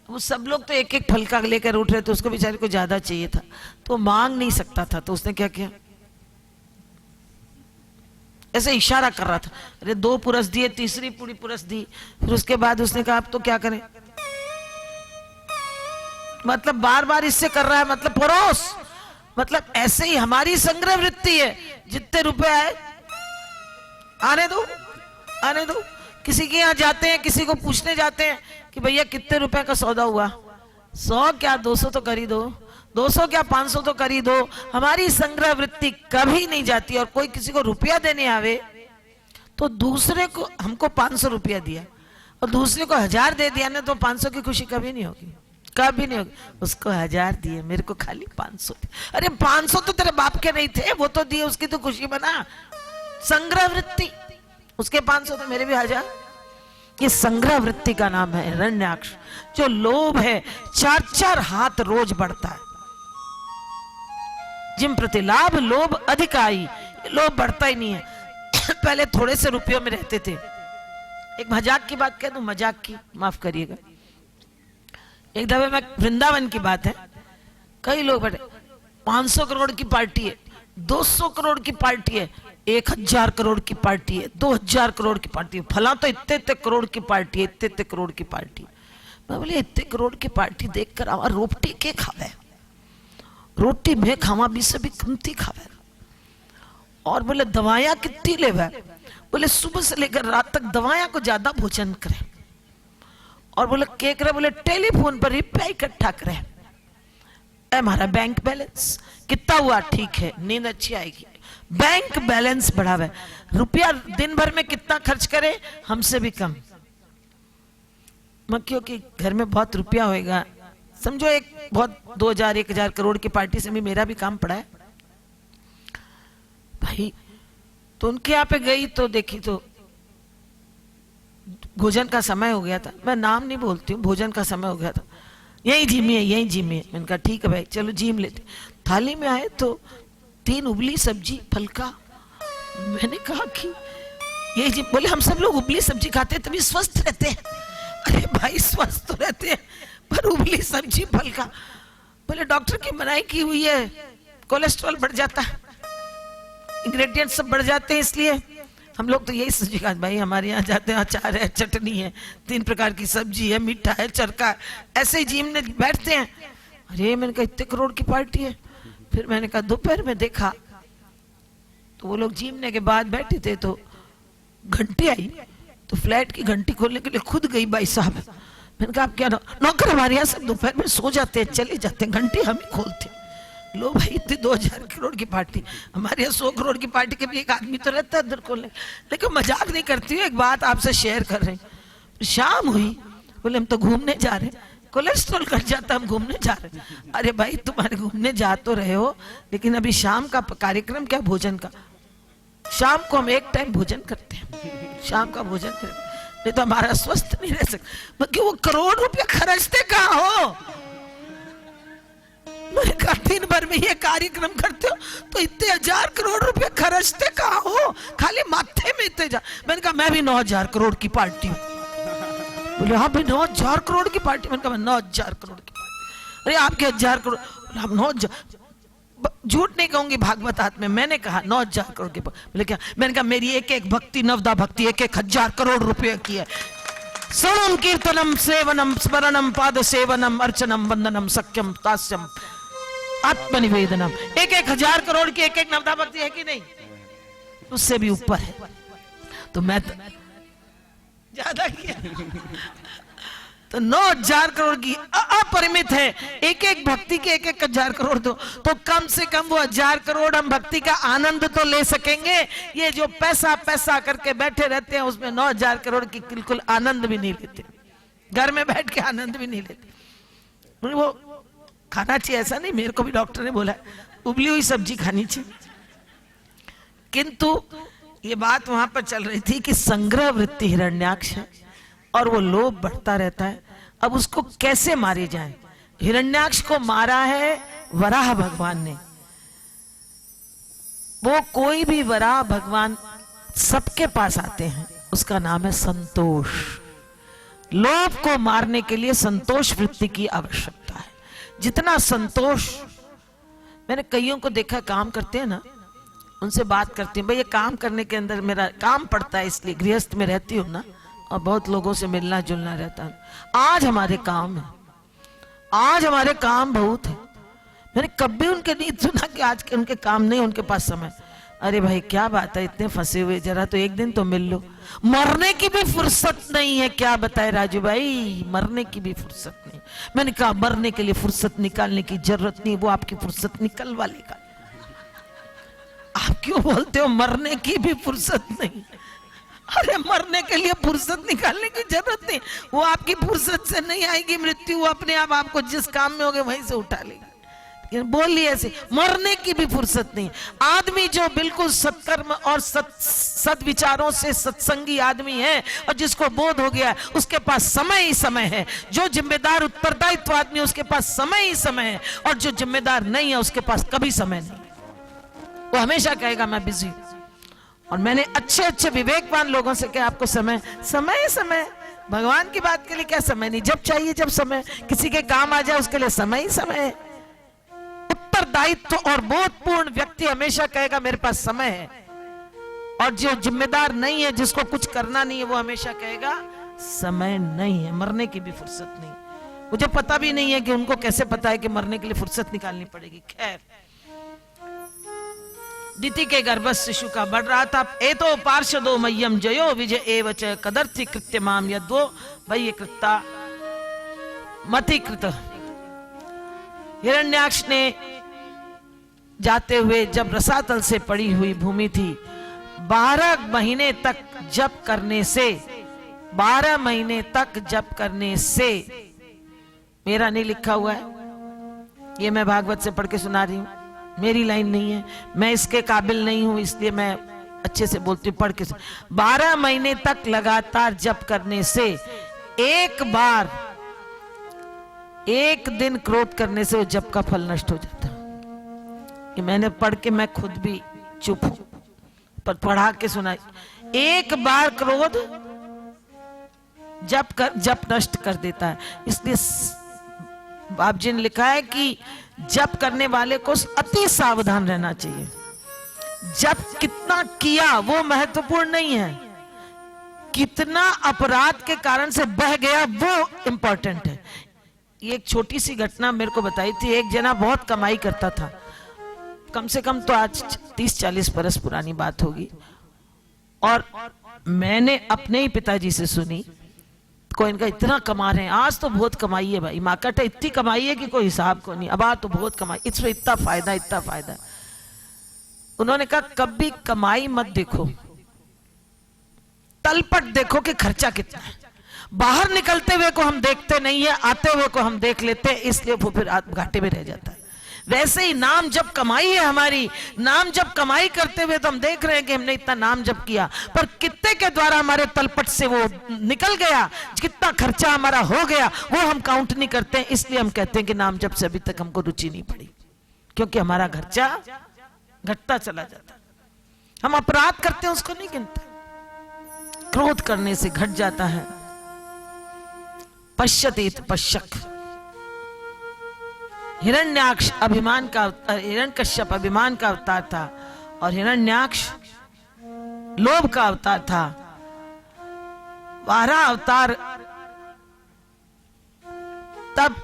वो सब लोग तो एक एक फलका लेकर उठ रहे थे, उसको बेचारे को ज्यादा चाहिए था तो मांग नहीं सकता था। तो उसने क्या किया, ऐसे इशारा कर रहा था, अरे 2 पुरस दिए, तीसरी पूरी पुरस दी। फिर उसके बाद उसने कहा अब तो क्या करें, मतलब बार बार इससे कर रहा है, मतलब परोस। मतलब ऐसे ही हमारी संग्रह वृत्ति है, जितने रुपए आए आने दो आने दो। किसी के यहाँ जाते हैं, किसी को पूछने जाते हैं कि भैया कितने रुपए का सौदा हुआ, 100 क्या 200 तो कर ही दो, 200 क्या 500 तो कर ही दो। हमारी संग्रह वृत्ति कभी नहीं जाती। और कोई किसी को रुपया देने आवे तो दूसरे को, हमको 500 रुपया दिया और दूसरे को 1000 दे दिया ना, तो 500 की खुशी कभी नहीं होगी, कभी नहीं होगी। उसको 1000 दिए, मेरे को खाली 500 दिए। अरे 500 तो तेरे बाप के नहीं थे, वो तो दिए, उसकी तो खुशी बना। संग्रह वृत्ति, उसके 500 तो मेरे भी 1000। ये संग्रह वृत्ति का नाम है हिरण्याक्ष। जो लोभ है 4-4 हाथ रोज बढ़ता है। जिम प्रति लाभ लोभ अधिकाई, लोभ बढ़ता ही नहीं है। पहले थोड़े से रुपयों में रहते थे। एक मजाक की बात कह दूं, मजाक की, माफ करिएगा। एक दफे मैं, वृंदावन की बात है, कई लोग बैठे, 500 करोड़ की पार्टी है, 200 करोड़ की पार्टी है, 1000 करोड़ की पार्टी है, 2000 करोड़ की पार्टी है, फला तो इतने करोड़ की पार्टी है, इतने करोड़ की पार्टी। मैं बोले इतने करोड़ की पार्टी देखकर आवा रोटी के खावे, रोटी में खावा भी से भी कमती खावे। और बोले दवाइयां कितनी लेवे, बोले सुबह से लेकर रात तक दवाइयां को ज्यादा भोजन करे। और बोले क्या करे, बोले टेलीफोन पर रुपया इकट्ठा करे। हमारा बैंक बैलेंस कितना हुआ, ठीक है, नींद अच्छी आएगी, बैंक बैलेंस बढ़ा हुआ है। रुपया दिन भर में कितना खर्च करे, हमसे भी कम। क्योंकि घर में बहुत रुपया होएगा, समझो एक बहुत 2000 1000 करोड़ की पार्टी से भी मेरा भी काम पड़ा है भाई। तो उनके यहाँ पे गई तो देखी तो भोजन का समय हो गया था, मैं नाम नहीं बोलती हूँ, भोजन का समय हो गया था। यही जिमी है, यही जिमी है। मैंने कहा ठीक है भाई चलो जिम लेते। थाली में आए तो 3 उबली सब्जी फलका। मैंने कहा कि यही जिम, बोले हम सब लोग उबली सब्जी खाते हैं तभी स्वस्थ रहते हैं। अरे भाई स्वस्थ तो रहते हैं पर उबली सब्जी फलका। बोले डॉक्टर की मनाही की हुई है, कोलेस्ट्रॉल बढ़ जाता है, इंग्रेडिएंट सब बढ़ जाते हैं, इसलिए हम लोग तो यही सब्जी खाते। भाई हमारे यहाँ जाते हैं अचार है, चटनी है, 3 प्रकार की सब्जी है, मीठा है, चरका है, ऐसे ही जिम में बैठते हैं। अरे मैंने कहा इतने करोड़ की पार्टी है। फिर मैंने कहा दोपहर में देखा तो वो लोग जिमने के बाद बैठे थे तो घंटी आई, तो फ्लैट की घंटी खोलने के लिए खुद गई भाई साहब। मैंने कहा आप क्या नौकर हमारे यहाँ सब दोपहर में सो जाते हैं, चले जाते हैं, घंटी हम ही खोलते। लो भाई इतनी 2000 करोड़ की पार्टी, हमारे यहाँ 100 करोड़ की पार्टी के भी एक आदमी तो रहता है अंदर खोलने। लेकिन मजाक नहीं करती हूँ, एक बात आपसे शेयर कर रहे हैं। शाम हुई, बोले हम तो घूमने जा रहे हैं, कोलेस्ट्रॉल कट जाता, हम घूमने जा रहे हैं। अरे भाई तुम्हारे घूमने जा तो रहे हो, लेकिन अभी शाम का कार्यक्रम क्या, भोजन का। शाम को हम एक टाइम भोजन करते हैं, शाम का भोजन करते हैं, नहीं तो हमारा स्वस्थ नहीं रह सकता। क्यों वो करोड़ रुपया खर्चते कहाँ हो? मैंने कहा दिन भर में ये कार्यक्रम करते हो तो इतने 1000 करोड़ रुपए खर्चते कहाँ हो, खाली माथे में इतने जा। मैंने कहा मैं भी 9000 करोड़ की पार्टी हूँ। बोले हाँ भाई 9000 करोड़ की पार्टी। मैंने कहा मैं 9000 करोड़ की पार्टी। अरे आपके 1000 करोड़, हम 9000, झूठ नहीं कहूंगी भागवत हाथ में, मैंने कहा 9000 करोड़ की। बोले क्या? मैंने कहा मेरी एक एक भक्ति नवदा भक्ति 1000 करोड़ रुपए की है। श्रवणम कीर्तनम सेवनम स्मरणम पाद सेवनम अर्चनम वंदनम सख्यम तास्यम आत्मनिवेदनम, 1000 करोड़ की एक नवदा भक्ति है कि नहीं? उससे भी ऊपर है। तो मैं तो ज्यादा किया तो 9000 करोड़ की अपरिमित है। एक एक भक्ति के 1000 करोड़ दो तो कम से कम वो 1000 करोड़ हम भक्ति का आनंद तो ले सकेंगे। ये जो पैसा पैसा करके बैठे रहते हैं उसमें 9000 करोड़ की बिल्कुल आनंद भी नहीं लेते, घर में बैठ के आनंद भी नहीं लेते। वो खाना चाहिए ऐसा नहीं, मेरे को भी डॉक्टर ने बोला उबली हुई सब्जी खानी चाहिए। किंतु ये बात वहां पर चल रही थी कि संग्रह वृत्ति हिरण्याक्ष है और वो लोभ बढ़ता रहता है। अब उसको कैसे मारे जाए? हिरण्याक्ष को मारा है वराह भगवान ने। वो कोई भी वराह भगवान सबके पास आते हैं, उसका नाम है संतोष। लोभ को मारने के लिए संतोष वृत्ति की आवश्यकता है। जितना संतोष, मैंने कईयों को देखा काम करते हैं ना, उनसे बात करती हूँ भाई ये काम करने के अंदर मेरा काम पड़ता है, इसलिए गृहस्थ में रहती हूँ ना और बहुत लोगों से मिलना जुलना रहता है। आज हमारे काम है, आज हमारे काम बहुत है। मैंने कभी उनके नहीं सुना कि आज के उनके काम नहीं, उनके पास समय। अरे भाई क्या बात है, इतने फंसे हुए, जरा तो एक दिन तो मिल लो। मरने की भी फुर्सत नहीं है, क्या बताए राजू भाई, मरने की भी फुर्सत नहीं। मैंने कहा मरने के लिए फुर्सत निकालने की जरूरत नहीं, वो आपकी फुर्सत निकलवा लेगा। आप क्यों बोलते हो मरने की भी फुर्सत नहीं? अरे मरने के लिए फुर्सत निकालने की जरूरत नहीं, वो आपकी फुर्सत से नहीं आएगी मृत्यु, वो अपने आप आपको जिस काम में होगे वहीं से उठा लेगी। बोलिए ऐसे, मरने की भी फुर्सत नहीं। आदमी जो बिल्कुल सत्कर्म और सद्विचारों से सत्संगी आदमी है और जिसको बोध हो गया है, उसके पास समय ही समय है। जो जिम्मेदार उत्तरदायित्व आदमी, उसके पास समय ही समय है, और जो जिम्मेदार नहीं है उसके पास कभी समय नहीं। वो हमेशा कहेगा मैं बिजी। और मैंने अच्छे अच्छे विवेकवान लोगों से कहा आपको समय समय समय, भगवान की बात के लिए क्या समय नहीं, जब चाहिए जब समय किसी के काम आ जाए उसके लिए समय ही समय है। उत्तरदायित्व और बोधपूर्ण व्यक्ति हमेशा कहेगा मेरे पास समय है, और जो जिम्मेदार नहीं है, जिसको कुछ करना नहीं है, वो हमेशा कहेगा समय नहीं है। मरने की भी फुर्सत नहीं। मुझे पता भी नहीं है कि उनको कैसे पता है कि मरने के लिए फुर्सत निकालनी पड़ेगी। खैर, दिति के गर्भस्थ शिशु का बढ़ रहा था। एतो पार्षदो मह्यम जयो विजय एवच कदर्थि कृत्यमाम यद्वो भय कृता मति कृत। हिरण्याक्ष ने जाते हुए जब रसातल से पड़ी हुई भूमि थी, 12 महीने तक जप करने से, 12 महीने तक जप करने से, मेरा नहीं लिखा हुआ है, ये मैं भागवत से पढ़ के सुना रही हूं, मेरी लाइन नहीं है, मैं इसके काबिल नहीं हूं, इसलिए मैं अच्छे से बोलती हूं, पढ़ के। 12 महीने तक लगातार जप करने से एक बार, एक दिन क्रोध करने से वो जप का फल नष्ट हो जाता। कि मैंने पढ़ के मैं खुद भी चुप हूं, पर पढ़ा के सुना। एक बार क्रोध जप नष्ट कर देता है। इसलिए बाप जी ने लिखा है कि जप करने वाले को अति सावधान रहना चाहिए। जप कितना किया वो महत्वपूर्ण नहीं है, कितना अपराध के कारण से बह गया वो इंपॉर्टेंट है। ये एक छोटी सी घटना मेरे को बताई थी। एक जना बहुत कमाई करता था, कम से कम तो आज 30-40 बरस पुरानी बात होगी, और मैंने अपने ही पिताजी से सुनी, कोई इनका इतना कमा रहे हैं, आज तो बहुत कमाई है भाई, मार्केट है इतनी कमाई है कि कोई हिसाब को नहीं, अब आज तो बहुत कमाई, इसमें इतना फायदा, इतना फायदा। उन्होंने कहा कभी कमाई मत देखो, तलपट देखो कि खर्चा कितना है। बाहर निकलते हुए को हम देखते नहीं है, आते हुए को हम देख लेते हैं, इसलिए वो फिर घाटे में रह जाता है। वैसे ही नाम जब कमाई है हमारी, नाम जब कमाई करते हुए तो हम देख रहे हैं कि हमने इतना नाम जब किया, पर कितने के द्वारा हमारे तलपट से वो निकल गया, कितना खर्चा हमारा हो गया, वो हम काउंट नहीं करते हैं। इसलिए हम कहते हैं कि नाम जब से अभी तक हमको रुचि नहीं पड़ी, क्योंकि हमारा खर्चा घटता चला जाता। हम अपराध करते हैं उसको नहीं गिनते। क्रोध करने से घट जाता है। पश्यतीत पश्यक, हिरण्याक्ष अभिमान का, हिरण्यकश्यप अभिमान का अवतार था, और हिरण्याक्ष लोभ का अवतार था। वाराह अवतार तब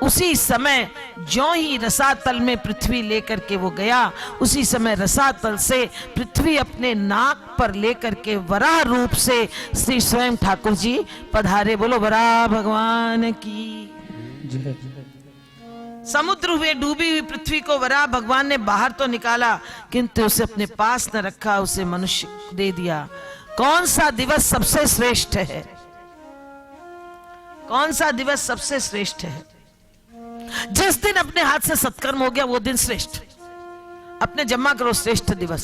उसी समय जो ही रसातल में पृथ्वी लेकर के वो गया, उसी समय रसातल से पृथ्वी अपने नाक पर लेकर के वराह रूप से श्री स्वयं ठाकुर जी पधारे। बोलो वराह भगवान की जय। समुद्र हुए डूबी हुई पृथ्वी को वराह भगवान ने बाहर तो निकाला, किंतु उसे अपने पास न रखा, उसे मनुष्य दे दिया। कौन सा दिवस सबसे श्रेष्ठ है? कौन सा दिवस सबसे श्रेष्ठ है? जिस दिन अपने हाथ से सत्कर्म हो गया वो दिन श्रेष्ठ। अपने जमा करो श्रेष्ठ दिवस।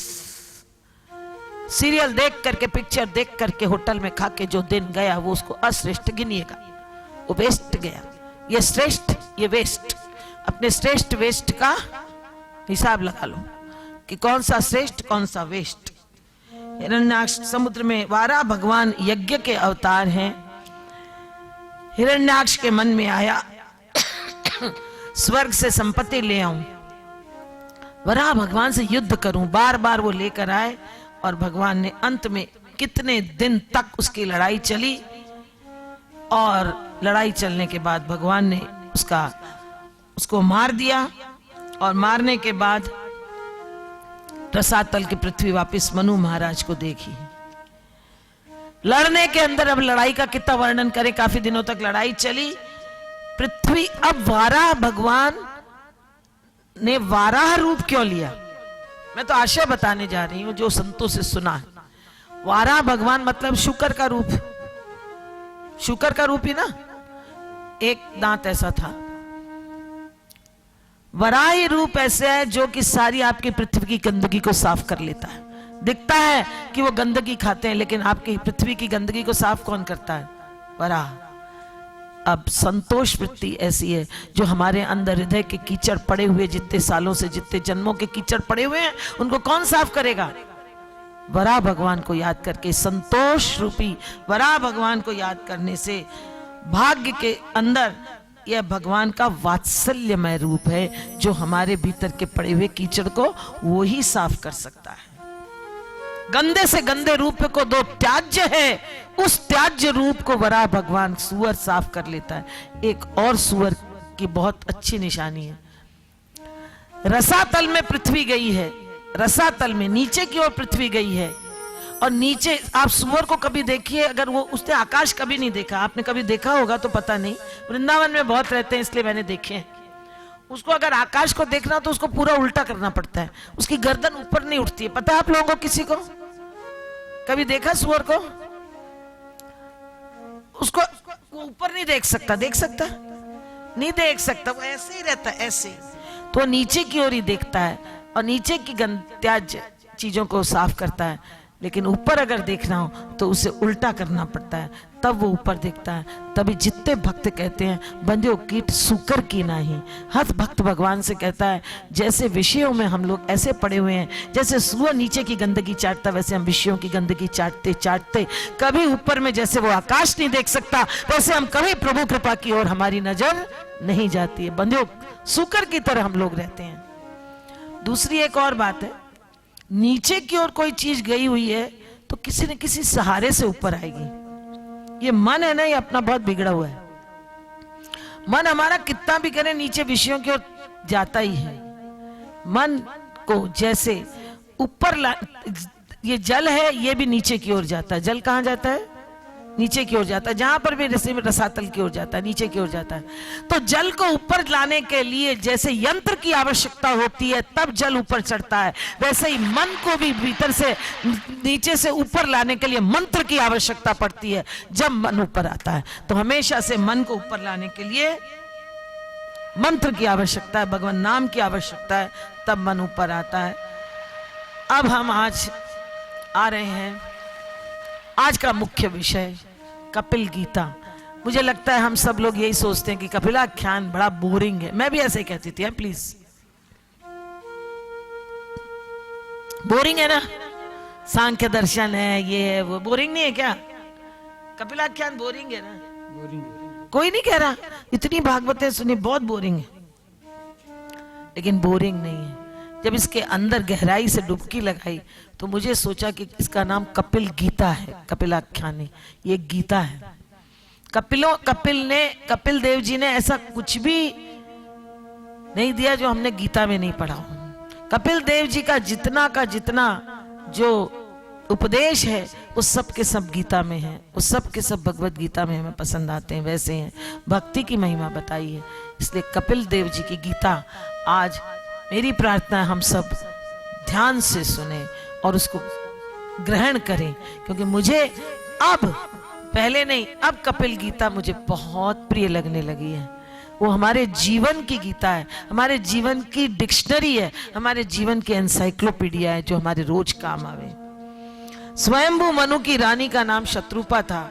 सीरियल देख करके, पिक्चर देख करके, होटल में खा के जो दिन गया वो उसको अश्रेष्ठ गिनिएगा, वो वेस्ट गया। ये श्रेष्ठ, ये वेस्ट। अपने श्रेष्ठ वेस्ट का हिसाब लगा लो कि कौन सा श्रेष्ठ कौन सा वेस्ट। हिरण्याक्ष समुद्र में, वाराह भगवान यज्ञ के अवतार हैं। हिरण्याक्ष के मन में आया स्वर्ग से संपत्ति ले आऊं, वराह भगवान से युद्ध करूं। बार बार वो लेकर आए, और भगवान ने अंत में कितने दिन तक उसकी लड़ाई चली, और लड़ाई चलने के बाद भगवान ने उसको मार दिया, और मारने के बाद रसातल की पृथ्वी वापस मनु महाराज को देखी। लड़ने के अंदर, अब लड़ाई का कितना वर्णन करें, काफी दिनों तक लड़ाई चली। पृथ्वी, अब वाराह भगवान ने वाराह रूप क्यों लिया? मैं तो आशय बताने जा रही हूं जो संतों से सुना है। वाराह भगवान मतलब शुकर का रूप, शुकर का रूप ही ना, एक दांत ऐसा था। वराही रूप ऐसे है जो कि सारी आपकी पृथ्वी की गंदगी को साफ कर लेता है। दिखता है कि वो गंदगी खाते हैं, लेकिन आपकी पृथ्वी की गंदगी को साफ कौन करता है? वराह। अब संतोष वृत्ति ऐसी है जो हमारे अंदर हृदय के कीचड़ पड़े हुए, जितने सालों से, जितने जन्मों के कीचड़ पड़े हुए हैं, उनको कौन साफ करेगा? वराह भगवान को याद करके, संतोष रूपी वराह भगवान को याद करने से भाग्य के अंदर यह भगवान का वात्सल्यमय रूप है, जो हमारे भीतर के पड़े हुए कीचड़ को वो ही साफ कर सकता है। गंदे से गंदे रूप को दो त्याज्य है, उस त्याज्य रूप को वराह भगवान सुअर साफ कर लेता है। एक और सुअर की बहुत अच्छी निशानी है। रसातल में पृथ्वी गई है, रसातल में नीचे की ओर पृथ्वी गई है, और नीचे आप सुअर को कभी देखिए, अगर वो, उसने आकाश कभी नहीं देखा, आपने कभी देखा होगा तो पता नहीं, वृंदावन में बहुत रहते हैं इसलिए मैंने देखे हैं। उसको अगर आकाश को देखना तो उसको पूरा उल्टा करना पड़ता है, उसकी गर्दन ऊपर नहीं उठती है। पता है आप लोगों को, किसी को कभी देखा सूअर को? उसको वो ऊपर नहीं देख सकता, देख सकता नहीं, देख सकता, वो ऐसे ही रहता है, ऐसे ही। तो नीचे की ओर ही देखता है और नीचे की त्याज्य चीजों को साफ करता है। लेकिन ऊपर अगर देखना हो तो उसे उल्टा करना पड़ता है, तब वो ऊपर देखता है। तभी जितने भक्त कहते हैं बंध्यो कीट सूकर की नाही। हर भक्त भगवान से कहता है जैसे विषयों में हम लोग ऐसे पड़े हुए हैं, जैसे सूअर नीचे की गंदगी चाटता, वैसे हम विषयों की गंदगी चाटते चाटते कभी ऊपर में जैसे वो आकाश नहीं देख सकता, वैसे हम कभी प्रभु कृपा की ओर हमारी नजर नहीं जाती है। बंध्यो सूकर की तरह हम लोग रहते हैं। दूसरी एक और बात है, नीचे की ओर कोई चीज गई हुई है तो किसी न किसी सहारे से ऊपर आएगी। ये मन है ना, ये अपना बहुत बिगड़ा हुआ है। मन हमारा कितना भी करे नीचे विषयों की ओर जाता ही है। मन को जैसे ऊपर ये जल है, ये भी नीचे की ओर जाता है। जल कहां जाता है? नीचे की ओर जाता है। जहां पर भी रसातल की ओर जाता है, नीचे की ओर जाता है। तो जल को ऊपर लाने के लिए जैसे यंत्र की आवश्यकता होती है तब जल ऊपर चढ़ता है, वैसे ही मन को भी भीतर से नीचे से ऊपर लाने के लिए मंत्र की आवश्यकता पड़ती है जब मन ऊपर आता है। तो हमेशा से मन को ऊपर लाने के लिए मंत्र की आवश्यकता है, भगवान नाम की आवश्यकता है, तब मन ऊपर आता है। अब हम आज आ रहे हैं आज का मुख्य विषय, कपिल गीता। मुझे लगता है हम सब लोग यही सोचते हैं कि कपिलाख्यान बड़ा बोरिंग है। मैं भी ऐसे ही कहती थी, प्लीज बोरिंग है ना, सांख्य दर्शन है, ये है वो, बोरिंग नहीं है क्या? कपिलाख्यान बोरिंग है ना? बोरिंग कोई नहीं कह रहा, इतनी भागवतें सुनी बहुत बोरिंग है, लेकिन बोरिंग नहीं है। जब इसके अंदर गहराई से डुबकी लगाई तो मुझे सोचा कि इसका नाम कपिल गीता है, कपिलाख्यानी, ये गीता है। कपिल देव जी ने ऐसा कुछ भी नहीं दिया जो हमने गीता में नहीं पढ़ा हो। कपिल देव जी का जितना जो उपदेश है वो सब के सब गीता में है, वो सब के सब भगवत गीता में हमें पसंद आते हैं, वैसे हैं। भक्ति की महिमा बताई है, इसलिए कपिल देव जी की गीता आज मेरी प्रार्थना है हम सब ध्यान से सुने और उसको ग्रहण करें, क्योंकि मुझे अब, पहले नहीं, अब कपिल गीता मुझे बहुत प्रिय लगने लगी है। वो हमारे जीवन की गीता है, हमारे जीवन की डिक्शनरी है, हमारे जीवन की एनसाइक्लोपीडिया है, जो हमारे रोज काम आवे। स्वयंभू मनु की रानी का नाम शत्रुपा था।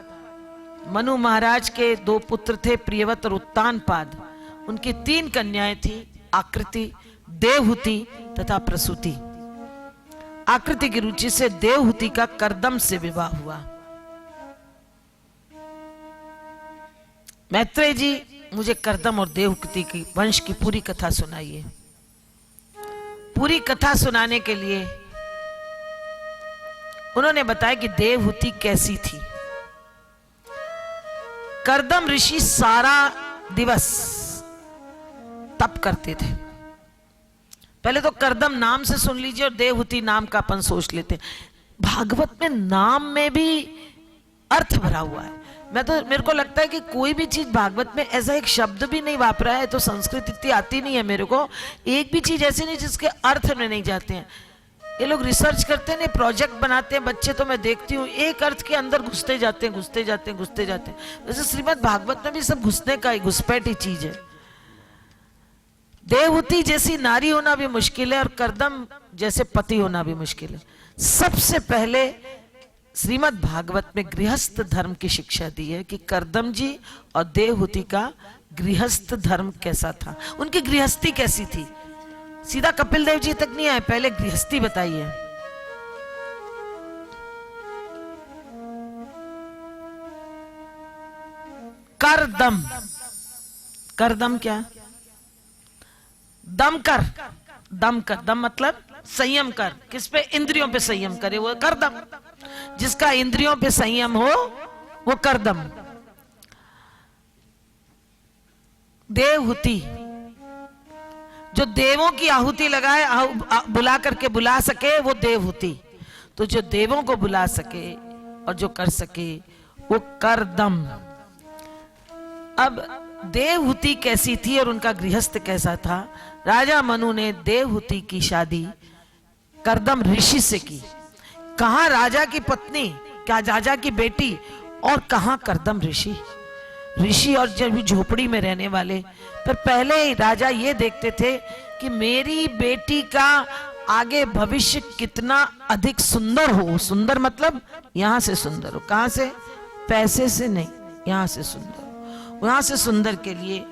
मनु महाराज के 2 पुत्र थे, प्रियवत और उत्तानपाद। उनकी 3 कन्याएं थी, आकृति, देवहूति तथा प्रसूति। आकृति की रुचि से देवहूति का करदम से विवाह हुआ। मैत्रेय जी मुझे करदम और देवहूति की वंश की पूरी कथा सुनाइए। पूरी कथा सुनाने के लिए उन्होंने बताया कि देवहूति कैसी थी। करदम ऋषि सारा दिवस तप करते थे। पहले तो करदम नाम से सुन लीजिए और देवहूति नाम का अपन सोच लेते हैं। भागवत में नाम में भी अर्थ भरा हुआ है। मेरे को लगता है कि कोई भी चीज भागवत में ऐसा एक शब्द भी नहीं वापरा है, तो संस्कृत इतनी आती नहीं है मेरे को, एक भी चीज ऐसी नहीं जिसके अर्थ में नहीं जाते हैं। ये लोग रिसर्च करते हैं, प्रोजेक्ट बनाते हैं बच्चे, तो मैं देखती हूँ एक अर्थ के अंदर घुसते जाते हैं। वैसे श्रीमद् भागवत में भी सब घुसने का ही, घुसपैठ ही चीज है। देवहूति जैसी नारी होना भी मुश्किल है और करदम जैसे पति होना भी मुश्किल है। सबसे पहले श्रीमद् भागवत में गृहस्थ धर्म की शिक्षा दी है कि करदम जी और देवहूति का गृहस्थ धर्म कैसा था, उनकी गृहस्थी कैसी थी। सीधा कपिल देव जी तक नहीं आए, पहले गृहस्थी बताई है। करदम, करदम क्या? दम कर, दम मतलब संयम कर। किस पे? इंद्रियों पे संयम करे, वो करदम। जिसका इंद्रियों पे संयम हो वो करदम। देवहूति, जो देवों की आहुति लगाए, बुला करके बुला सके, वो देवहूति। तो जो देवों को बुला सके और जो कर सके वो करदम। अब देवहूति कैसी थी और उनका गृहस्थ कैसा था। राजा मनु ने देवहूति की शादी कर्दम ऋषि से की। कहां राजा की पत्नी, क्या राजा की बेटी, और कहां कर्दम ऋषि। ऋषि और जब भी झोपड़ी में रहने वाले, पर पहले ही राजा ये देखते थे कि मेरी बेटी का आगे भविष्य कितना अधिक सुंदर हो। सुंदर मतलब यहां से सुंदर हो, कहां से, पैसे से नहीं, यहां से सुंदर हो। वहां से सुंदर के लिए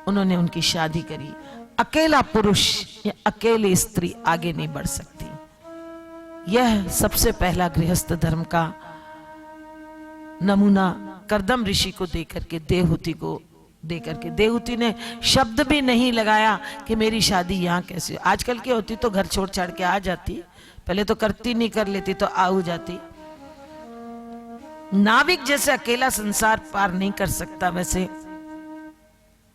उन्होंने उनकी शादी करी। अकेला पुरुष या अकेली स्त्री आगे नहीं बढ़ सकती। यह सबसे पहला गृहस्थ धर्म का नमूना कर्दम ऋषि को देकर के, देवहूति को देकर के, देवहूति ने शब्द भी नहीं लगाया कि मेरी शादी यहाँ कैसे। आजकल की होती तो घर छोड़ छाड़ के आ जाती, पहले तो करती नहीं, कर लेती तो आ जाती। नाविक जैसे अकेला संसार पार नहीं कर सकता, वैसे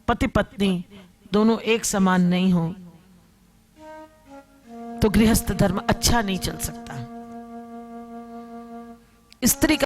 पति पत्नी दोनों एक समान नहीं हो तो गृहस्थ धर्म अच्छा नहीं चल सकता। स्त्री